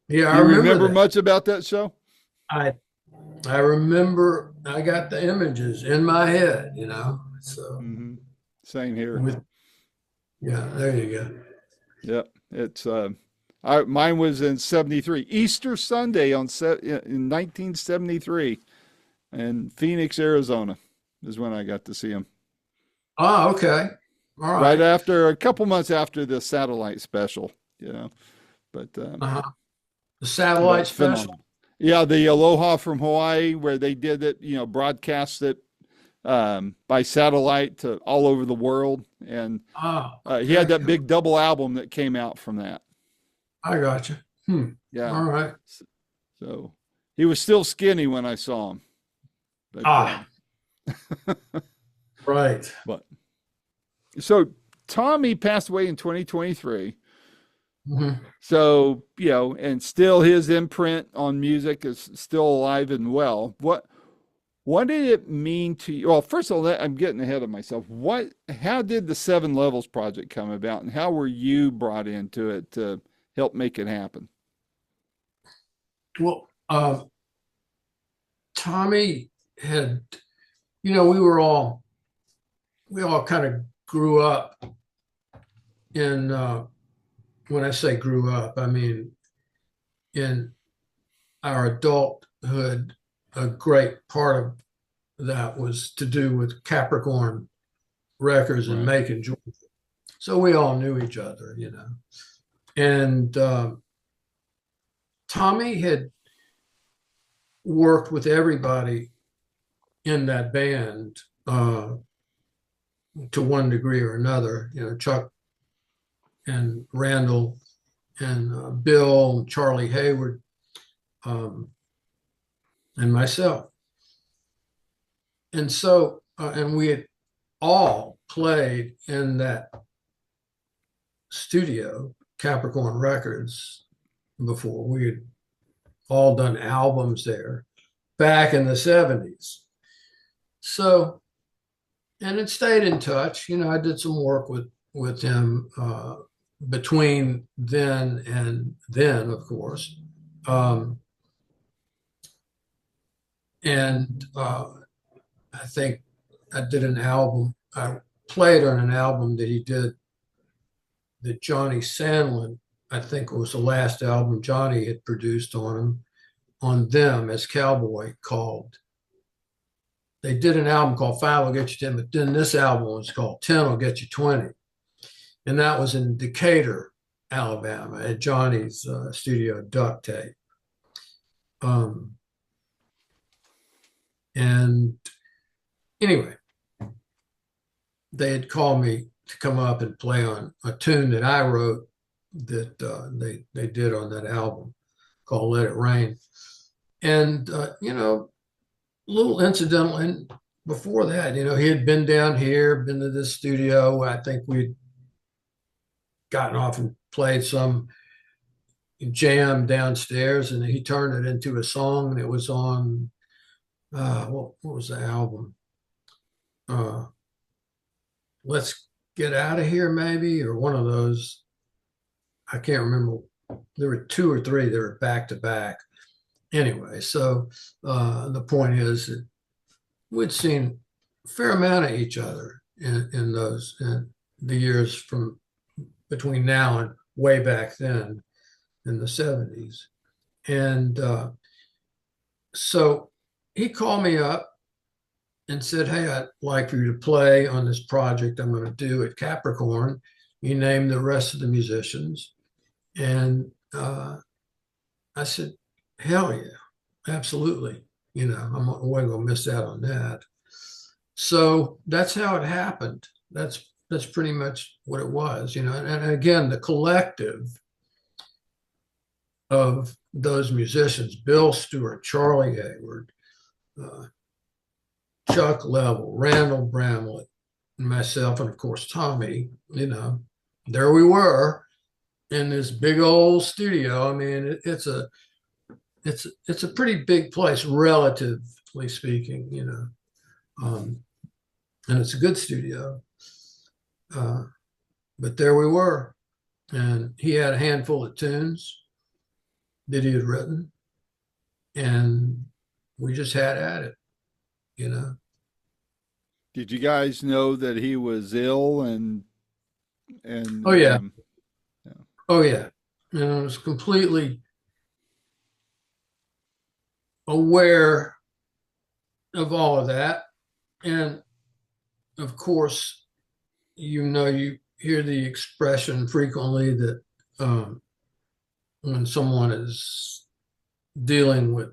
yeah, I You remember remember that. much about that show? I I remember I got the images in my head, So Hmm. Same here. with yeah, there you go. Yep. It's mine was in 73. Easter Sunday in 1973 in Phoenix, Arizona is when I got to see him. Oh, okay. All Right right. after a couple months after the satellite special. But Uh-huh. The satellite but special. phenomenal. Yeah, the Aloha from Hawaii where they did it, broadcast it by satellite to all over the world, and Oh, he had okay. that big double album that came out from that. I got you. Yeah, All right. so he was still skinny when I saw him, but Ah, right. but so Tommy passed away in 2023. Mhm. So, and still his imprint on music is still alive and well. What did it mean to you? Well, first of all, I'm getting ahead of myself. How did the Seven Levels project come about, and how were you brought into it to help make it happen? Well, Tommy had, we all kind of grew up in, when I say grew up, I mean in our adulthood, a great part of that was to do with Capricorn records in Right. Macon, Georgia. So we all knew each other. And Tommy had worked with everybody in that band to one degree or another. Chuck and Randall and Bill and Charlie Hayward um, and myself. And so, and we had all played in that studio, Capricorn Records, before. We had all done albums there back in the 70s. So, and it stayed in touch. I did some work with him between then and then, of course. And I think I did an album. I played on an album that he did that Johnny Sandlin, I think it was the last album Johnny had produced on them as Cowboy called. They did an album called Five Will Get You 10, but then this album was called 10 Will Get You 20. And that was in Decatur, Alabama, at Johnny's studio, Duct Tape. And anyway, they had called me to come up and play on a tune that I wrote that they did on that album called Let It Rain. And, a little incidental. And before that, he had been down here, been to this studio. I think we'd gotten off and played some jam downstairs, and he turned it into a song, and it was on, what was the album? Let's Get Out of Here, maybe, or one of those. I can't remember. There were two or three that were back to back. Anyway, so the point is that we'd seen a fair amount of each other in the years from between now and way back then in the 70s. And so he called me up and said, "Hey, I'd like for you to play on this project I'm going to do at Capricorn." He named the rest of the musicians. And I said, "Hell yeah, absolutely." I wasn't going to miss out on that. So that's how it happened. That's pretty much what it was, And again, the collective of those musicians, Bill Stewart, Charlie Hayward, Chuck Level, Randall Bramlett, and myself, and of course Tommy, there we were in this big old studio. I mean, it's a pretty big place, relatively speaking, and it's a good studio. But there we were, and he had a handful of tunes that he had written, and we just had at it. Did you guys know that he was ill and Oh yeah. Yeah. Oh yeah. I was completely aware of all of that. And of course, you hear the expression frequently that when someone is dealing with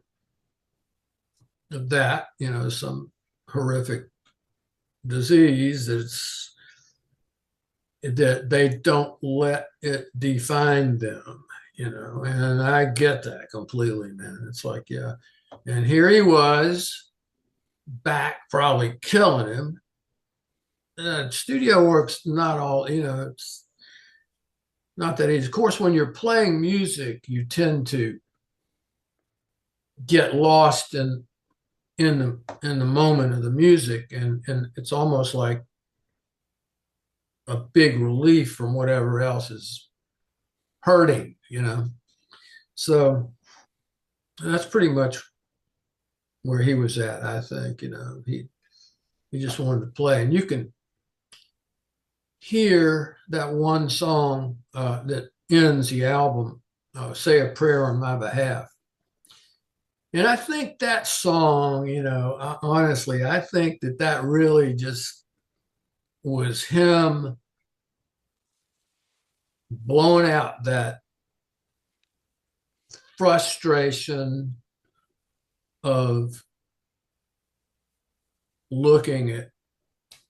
that, some horrific disease, that they don't let it define them, and I get that completely, man. It's like, yeah. And here he was back, probably killing him. Studio work's not all, it's not that easy. Of course, when you're playing music, you tend to get lost in the moment of the music, and it's almost like a big relief from whatever else is hurting, So that's pretty much where he was at, I think. He just wanted to play, and you can hear that one song that ends the album, "Say a Prayer on My Behalf." And I think that song, honestly, I think that really just was him blowing out that frustration of looking at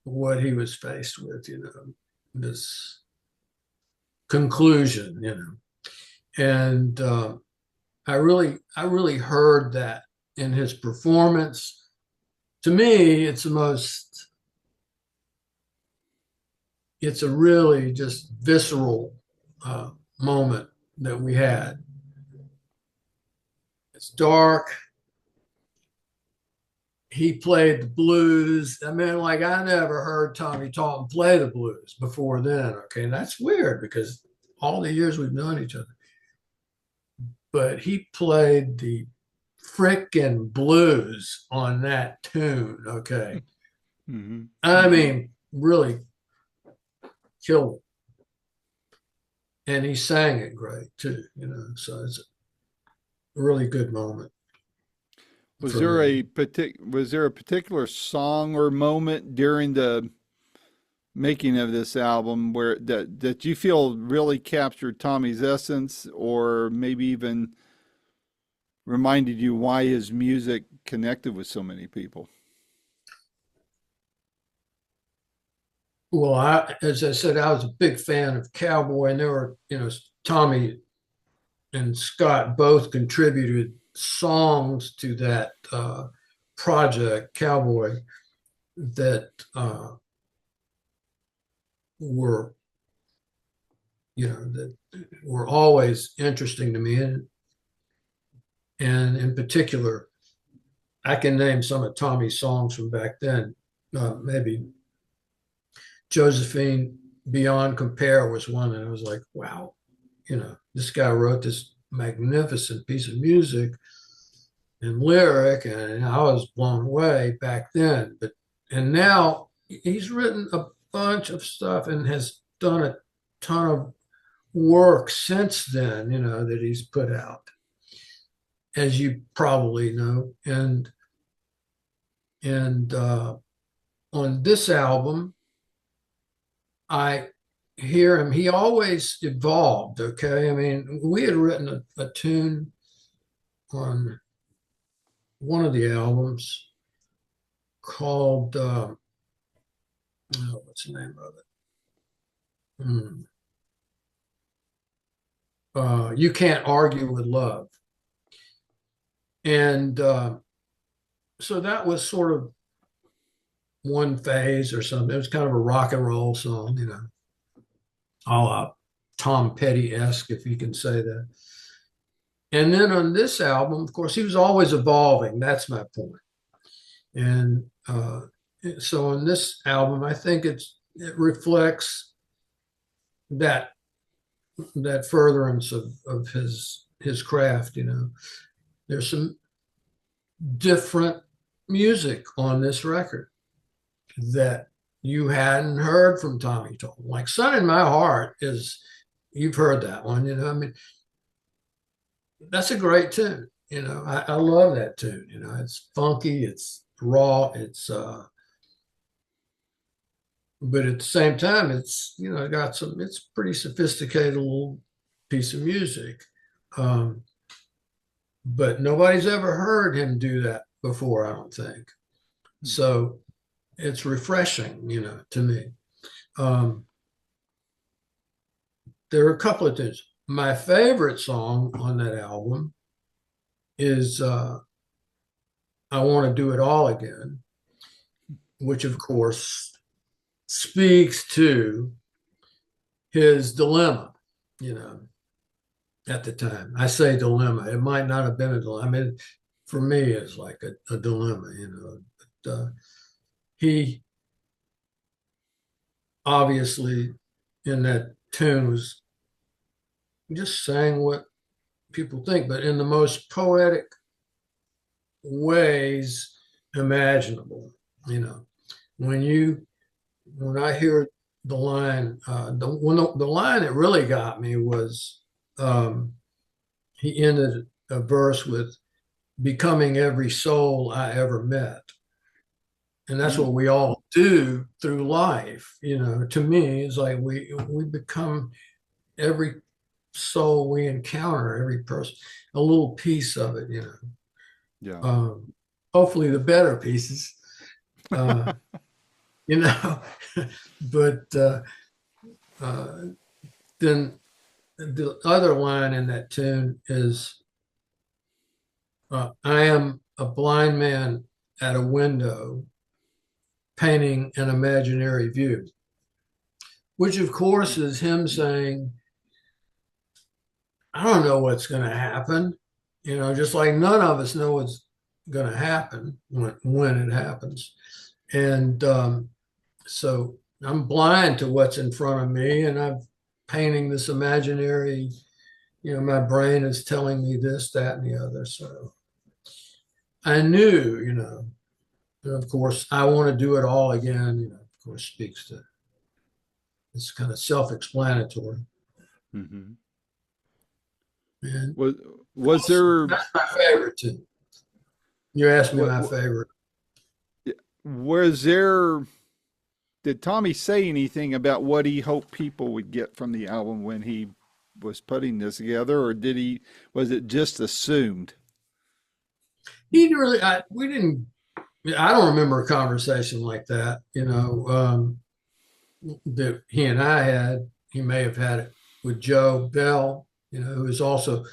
what he was faced with, this conclusion, and I really heard that in his performance. To me, it's a really just visceral moment that we had. It's dark. He played the blues. I mean, like, I never heard Tommy Talton play the blues before then. Okay, and that's weird because all the years we've known each other. But he played the frickin' blues on that tune. Okay, Mm-hmm. I mean, really killed it. And he sang it great too. So it's a really good moment. Was there a particular song or moment during the making of this album where that you feel really captured Tommy's essence, or maybe even reminded you why his music connected with so many people? Well, as I said, I was a big fan of Cowboy, and there were, Tommy and Scott both contributed songs to that project, Cowboy, that were, that were always interesting to me. And in particular, I can name some of Tommy's songs from back then. Maybe Josephine Beyond Compare was one, and I was like, wow, this guy wrote this magnificent piece of music and lyric, and I was blown away back then. And now he's written a bunch of stuff and has done a ton of work since then, that he's put out, as you probably know. And on this album, I hear him. He always evolved. Okay, I mean, we had written a tune on one of the albums called what's the name of it? You Can't Argue with Love. And so that was sort of one phase or something. It was kind of a rock and roll song, a la Tom Petty-esque, if you can say that. And then on this album, of course, he was always evolving. That's my point. And so on this album, I think it reflects that furtherance of his craft. There's some different music on this record that you hadn't heard from Tommy Talton. Like Sun in My Heart you've heard that one, I mean, that's a great tune. I love that tune. It's funky, it's raw, but at the same time, it's, it's pretty sophisticated little piece of music. But nobody's ever heard him do that before, I don't think. So it's refreshing, to me. There are a couple of things. My favorite song on that album is I Want to Do It All Again, which of course speaks to his dilemma, at the time. I say dilemma. It might not have been a dilemma. I mean, for me, it's like a dilemma, But, he obviously in that tune was just saying what people think, but in the most poetic ways imaginable. When I hear the line, the line that really got me was he ended a verse with becoming every soul I ever met. And that's what we all do through life. To me, it's like we become every soul we encounter, every person, a little piece of it, Yeah. Hopefully the better pieces, but then the other line in that tune is, I am a blind man at a window painting an imaginary view, which of course is him saying, I don't know what's going to happen, just like none of us know what's going to happen when it happens. And so I'm blind to what's in front of me, and I'm painting this imaginary, my brain is telling me this, that, and the other. So I knew, and of course, I Want to Do It All Again, of course, speaks to, it's kind of self-explanatory. Mm-hmm. And was there? That's my favorite too. You asked me my favorite. Was there? Did Tommy say anything about what he hoped people would get from the album when he was putting this together, or was it just assumed? He didn't really. I don't remember a conversation like that. that he and I had. He may have had it with Joe Bell, who is also,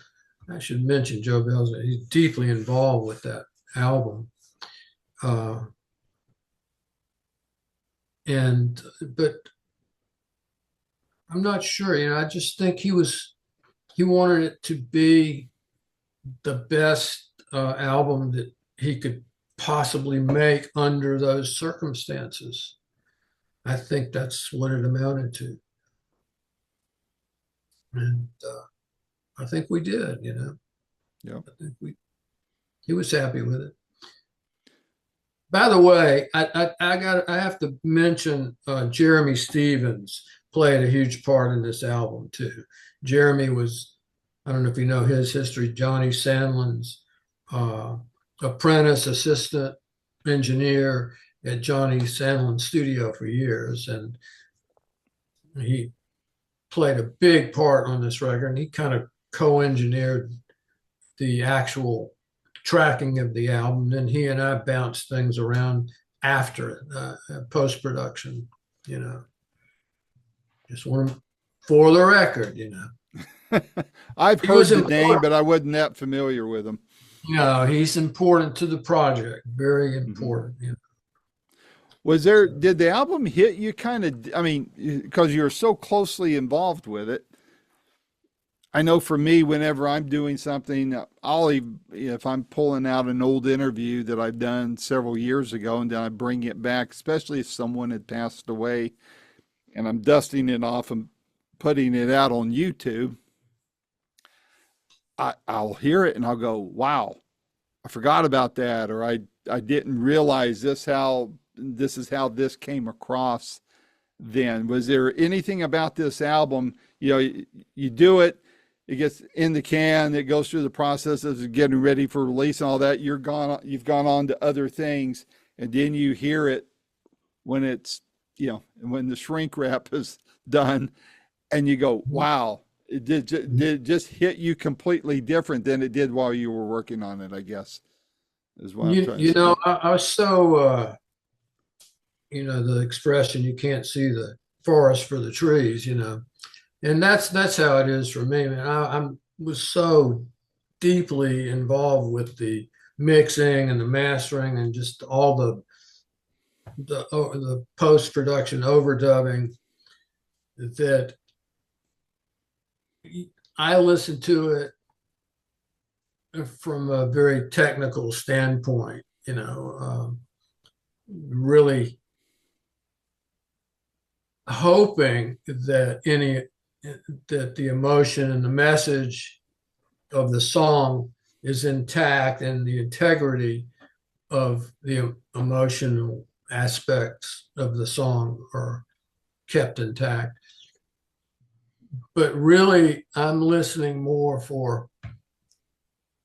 I should mention Joe Bell's, he's deeply involved with that album. Uh, but I'm not sure, I just think he wanted it to be the best album that he could possibly make under those circumstances. I think that's what it amounted to. And I think we did, Yeah. I think he was happy with it. By the way, I have to mention Jeremy Stevens played a huge part in this album too. Jeremy was, I don't know if you know his history, Johnny Sandlin's apprentice assistant engineer at Johnny Sandlin's studio for years, and he played a big part on this record. And he kind of co-engineered the actual tracking of the album, and he and I bounced things around after it, post-production, just want to, for the record, I've heard the name, but I wasn't that familiar with him. He's important to the project, very important. Did the album hit you kind of, I mean, because you're so closely involved with it? I know for me, whenever I'm doing something, if I'm pulling out an old interview that I've done several years ago and then I bring it back, especially if someone had passed away and I'm dusting it off and putting it out on YouTube, I'll hear it and I'll go, wow, I forgot about that. Or I didn't realize this is how this came across then. Was there anything about this album, you do it, it gets in the can, it goes through the process of getting ready for release and all that. You've gone on to other things, and then you hear it when it's, when the shrink wrap is done, and you go, wow, did it just hit you completely different than it did while you were working on it, I guess, is what I'm trying to say. I was so, the expression, you can't see the forest for the trees, and that's how it is for me, man. I was so deeply involved with the mixing and the mastering and just all the post-production overdubbing that I listened to it from a very technical standpoint, really hoping that the emotion and the message of the song is intact and the integrity of the emotional aspects of the song are kept intact. But really, I'm listening more for,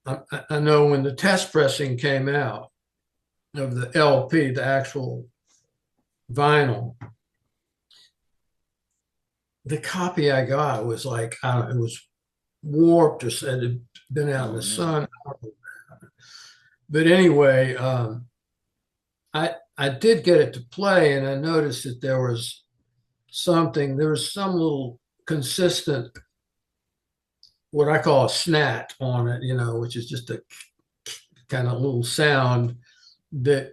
I know when the test pressing came out of the LP, the actual vinyl, the copy I got was like, I don't know, it was warped or said it had been out in the sun. But anyway, I did get it to play, and I noticed that there was some little consistent, what I call a snat on it, which is just a kind of little sound that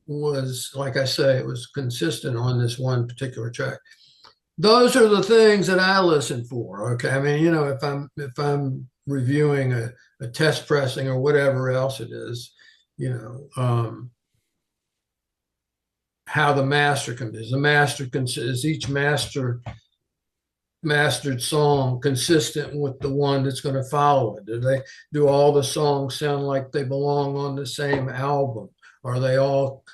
was, like I say, it was consistent on this one particular track. Those are the things that I listen for. Okay. I mean, if I'm reviewing a test pressing or whatever else it is, how the master is. The master is each mastered song consistent with the one that's going to follow it? Do all the songs sound like they belong on the same album? Are they all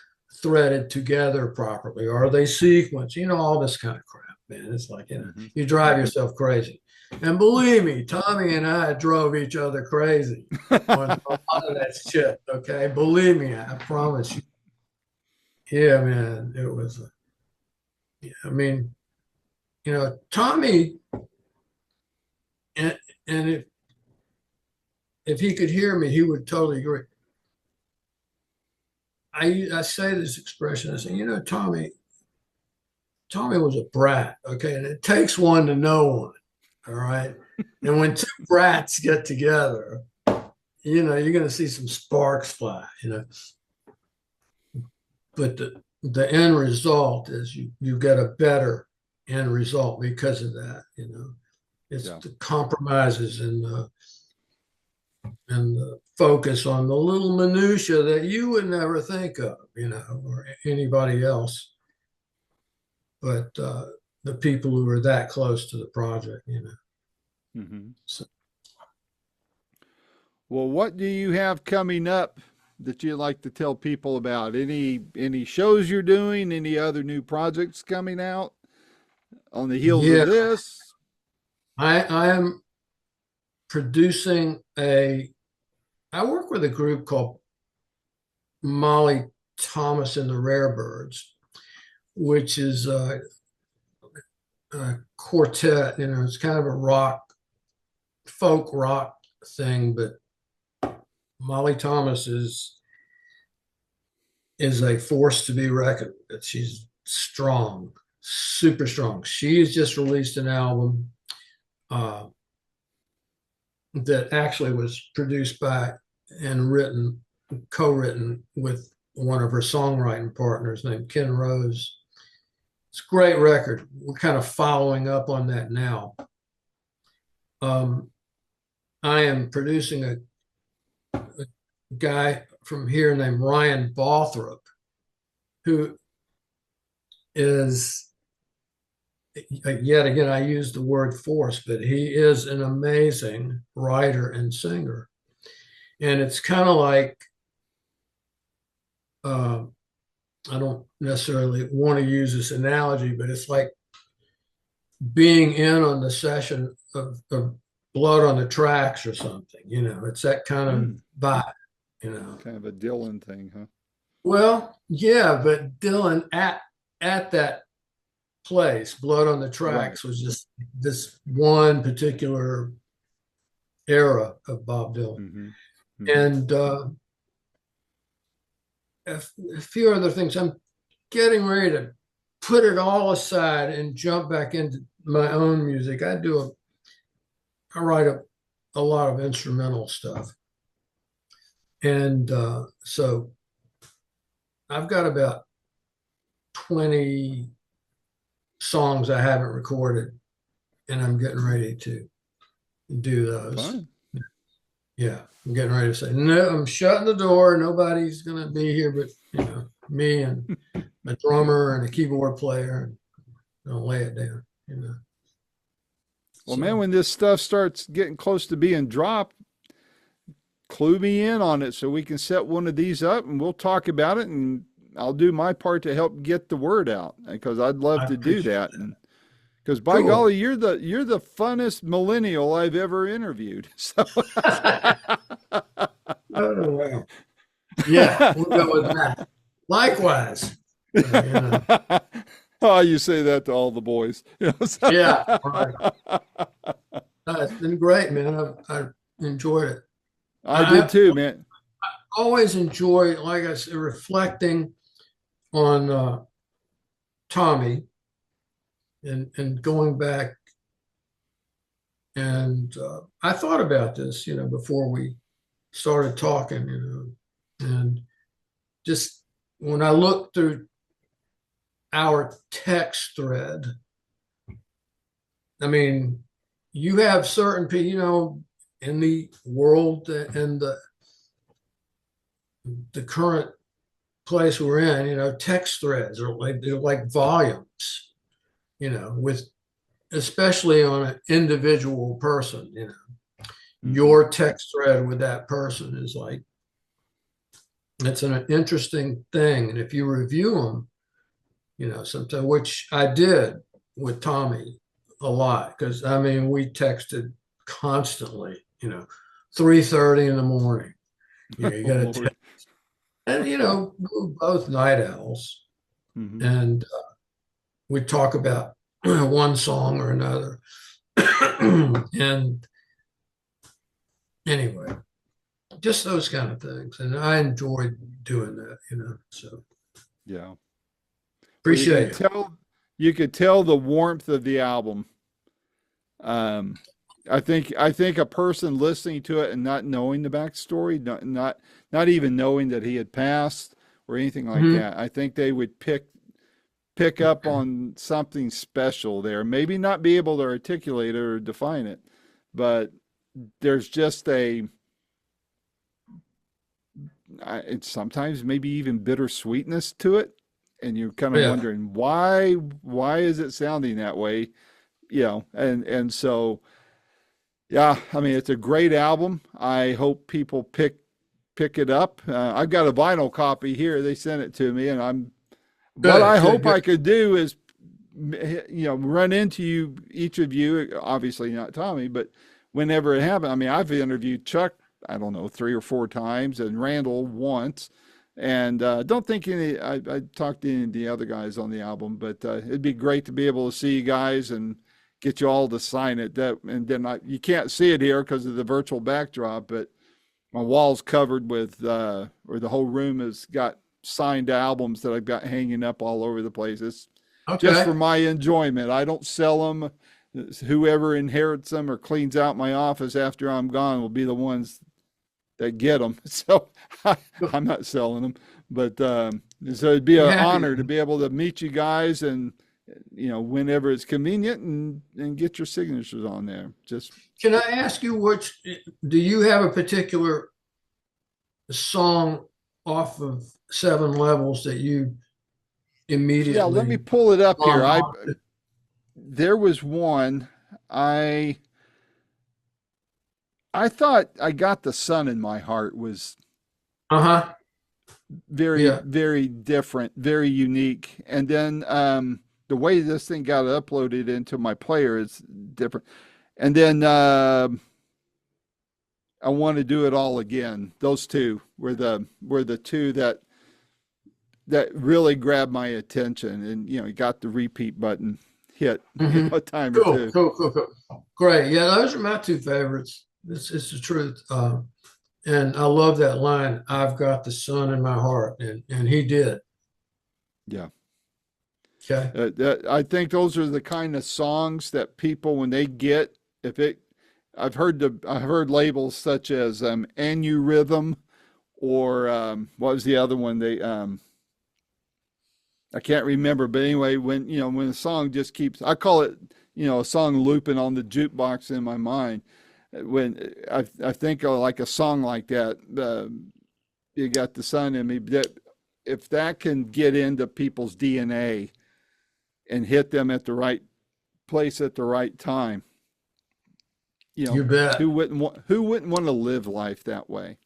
threaded together properly? Are they sequenced? All this kind of crap, man. It's like, you drive yourself crazy. And believe me, Tommy and I drove each other crazy on a lot of that shit. Okay. Believe me, I promise you. Yeah, man. It was, I mean, Tommy, and if he could hear me, he would totally agree. I say this expression, I say, Tommy, Tommy was a brat. Okay. And it takes one to know one. All right. And when two brats get together, you're going to see some sparks fly, but the end result is you get a better end result because of that. It's the compromises and the focus on the little minutia that you would never think of, or anybody else, but the people who are that close to the project, Mm-hmm. So, Well, what do you have coming up that you'd like to tell people about? Any shows you're doing? Any other new projects coming out on the heels of yeah, this? I am producing I work with a group called Molly Thomas and the Rarebirds, which is a quartet. It's kind of a folk rock thing, but Molly Thomas is a force to be reckoned with. She's strong, super strong. She has just released an album that actually was produced by and co-written with one of her songwriting partners named Ken Rose. It's a great record. We're kind of following up on that now. I am producing a guy from here named Ryan Balthrop, who is, yet again, I use the word force, but he is an amazing writer and singer. And it's kind of like, I don't necessarily want to use this analogy, but it's like being in on the session of Blood on the Tracks or something. It's that kind of vibe. Kind of a Dylan thing, huh? Well, yeah, but Dylan at that place, Blood on the Tracks, was just this one particular era of Bob Dylan. Mm-hmm. Mm-hmm. And a few other things. I'm getting ready to put it all aside and jump back into my own music. I write a lot of instrumental stuff. And so I've got about 20 songs I haven't recorded, and I'm getting ready to do those. Fun. Yeah, I'm getting ready to say, no, I'm shutting the door. Nobody's going to be here but, me and a drummer and a keyboard player, and I'll lay it down, Well, man, when this stuff starts getting close to being dropped, clue me in on it so we can set one of these up and we'll talk about it, and I'll do my part to help get the word out, because I'd love to do that. Because by golly, you're the funnest millennial I've ever interviewed. So oh, well. Yeah, we'll go with that. Likewise. Oh, you say that to all the boys. So. Yeah, right. It's been great, man. I've enjoyed it. I did too, man. I always enjoy, like I said, reflecting on Tommy and going back. And I thought about this, before we started talking, and just when I look through our text thread, I mean, you have certain people, in the world and the current place we're in, text threads they're like volumes, with especially on an individual person, your text thread with that person is like, it's an interesting thing. And if you review them, sometimes, which I did with Tommy a lot, because we texted constantly, 3:30 in the morning. You got to text. And, we're both night owls. Mm-hmm. And we talk about one song or another. And anyway, just those kind of things. And I enjoyed doing that, so. Yeah. Appreciate it. you could tell the warmth of the album. Um, I think a person listening to it and not knowing the backstory, not even knowing that he had passed or anything like Hmm. that, I think they would pick up on something special there. Maybe not be able to articulate it or define it, but there's just it's sometimes maybe even bittersweetness to it, and you're kind of Yeah. wondering why is it sounding that way, and so yeah, I mean it's a great album. I hope people pick it up. I've got a vinyl copy here. They sent it to me, and I'm what I Good, good, hope good. I could do is run into you, each of you, obviously not Tommy, but whenever it happened. I mean, I've interviewed Chuck, I don't know, 3 or 4 times, and Randall once, and don't think I talked to any of the other guys on the album, but it'd be great to be able to see you guys and get you all to sign it. And then you can't see it here because of the virtual backdrop, but my wall's covered with, or the whole room has got signed albums that I've got hanging up all over the place. It's just Okay. for my enjoyment. I don't sell them. Whoever inherits them or cleans out my office after I'm gone will be the ones that get them. So I'm not selling them, but so it'd be I'm an happy. honor to be able to meet you guys and whenever it's convenient and get your signatures on there. Just Can I ask you which, do you have a particular song off of Seven Levels that you yeah, let me immediately pull it up here. glom I on? There was one I I thought I got the sun in my heart was Uh-huh. very, Yeah. very different, very unique. And then the way this thing got uploaded into my player is different. And then I want to do it all again. Those two were the two that really grabbed my attention, and you got the repeat button hit Hmm. a time or Cool, two. cool, cool, cool. Great. Yeah, those are my two favorites. It's the truth. And I love that line, I've got the sun in my heart. And he did. Yeah. Okay. I think those are the kind of songs that people, when they get, if it, I've heard labels such as Anurhythm or what was the other one they I can't remember, but anyway, when the song just keeps, I call it a song looping on the jukebox in my mind. When I think of like a song like that, you got the sun in me. That if that can get into people's DNA and hit them at the right place at the right time, you know, You bet. who wouldn't want to live life that way,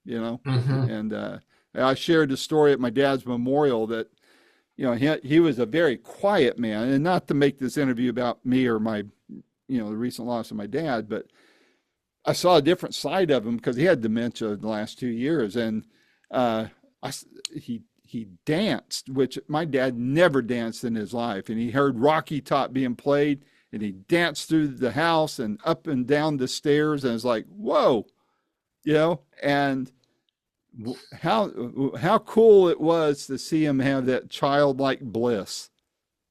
you know? Hmm. And I shared the story at my dad's memorial that he was a very quiet man, and not to make this interview about me or my the recent loss of my dad, but I saw a different side of him because he had dementia the last 2 years, and uh, he danced, which my dad never danced in his life, and he heard Rocky Top being played, and he danced through the house and up and down the stairs, and it's like whoa, and how cool it was to see him have that childlike bliss,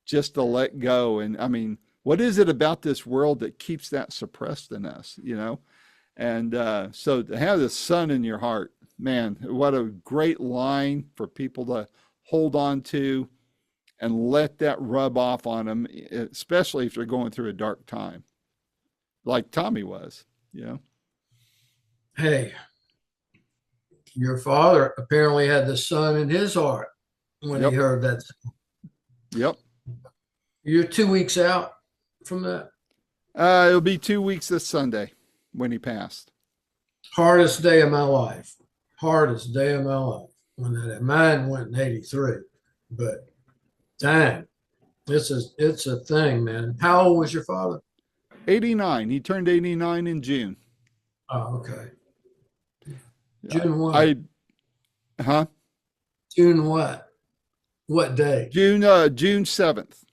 just to let go. And I mean, what is it about this world that keeps that suppressed in us? And so to have the sun in your heart, man, what a great line for people to hold on to and let that rub off on them, especially if they're going through a dark time, like Tommy was. Hey, your father apparently had the sun in his heart when he Yep, heard that. yep. You're 2 weeks out from that. It'll be 2 weeks this Sunday when he passed. Hardest day of my life. Hardest day of my life. When that mine went in 83. But dang, it's a thing, man. How old was your father? 89. He turned 89 in June. Oh, okay. I, June what? I huh? June what? What day? June 7th.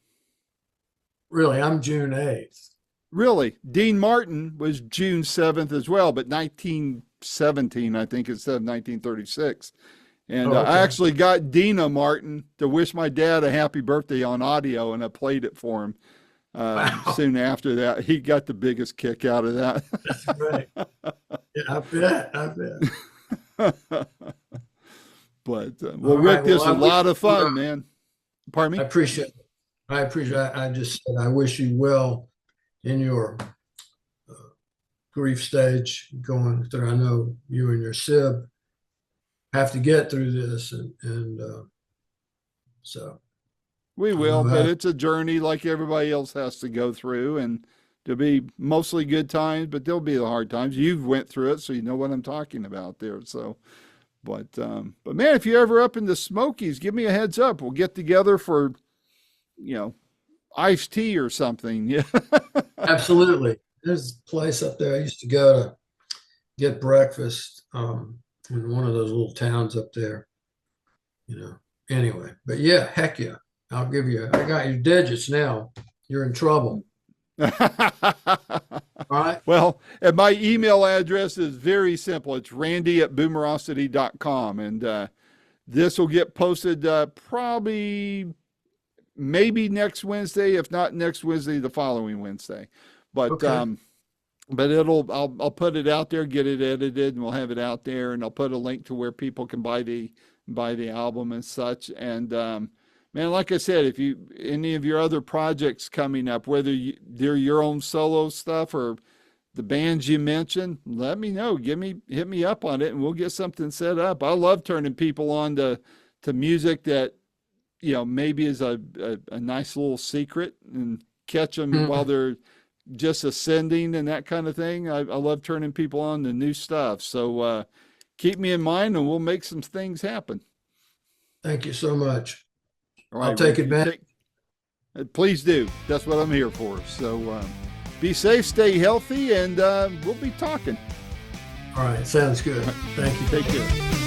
Really, I'm June 8th. Really, Dean Martin was June 7th as well, but 1917, I think, instead of 1936. And Oh, I okay. actually got Dina Martin to wish my dad a happy birthday on audio, and I played it for him Wow. soon after that. He got the biggest kick out of that. That's great. Yeah, I bet. I bet. But, well, All Rick, right. Well, this is a lot of fun, man. Pardon I me? appreciate it. I appreciate I just said I wish you well in your grief stage going through. I know you and your sib have to get through this, and so We I will, know but how. it's a journey like everybody else has to go through, and there'll be mostly good times, but there'll be the hard times. You've went through it, so you know what I'm talking about there. So, but man, if you're ever up in the Smokies, give me a heads up. We'll get together for, you know, iced tea or something. Yeah. Absolutely. There's a place up there I used to go to get breakfast in one of those little towns up there, you know. Anyway, but yeah, heck yeah. I got your digits now. You're in trouble. All right. Well, and my email address is very simple. It's randy@boomerocity.com. And this will get posted probably maybe next Wednesday, if not next Wednesday, the following Wednesday. But Okay. I'll put it out there, get it edited, and we'll have it out there, and I'll put a link to where people can buy the album and such. And man, like I said, if you any of your other projects coming up, whether they're your own solo stuff or the bands you mentioned, let me know. Hit me up on it, and we'll get something set up. I love turning people on to music that, you know, maybe is a nice little secret, and catch them while Mhm. they're just ascending and that kind of thing. I love turning people on to new stuff. So keep me in mind, and we'll make some things happen. Thank you so much. All I'll right, take Rick, you advantage. take. Please do. That's what I'm here for. So be safe, stay healthy, and we'll be talking. All right. Sounds good. Thank you. Take care.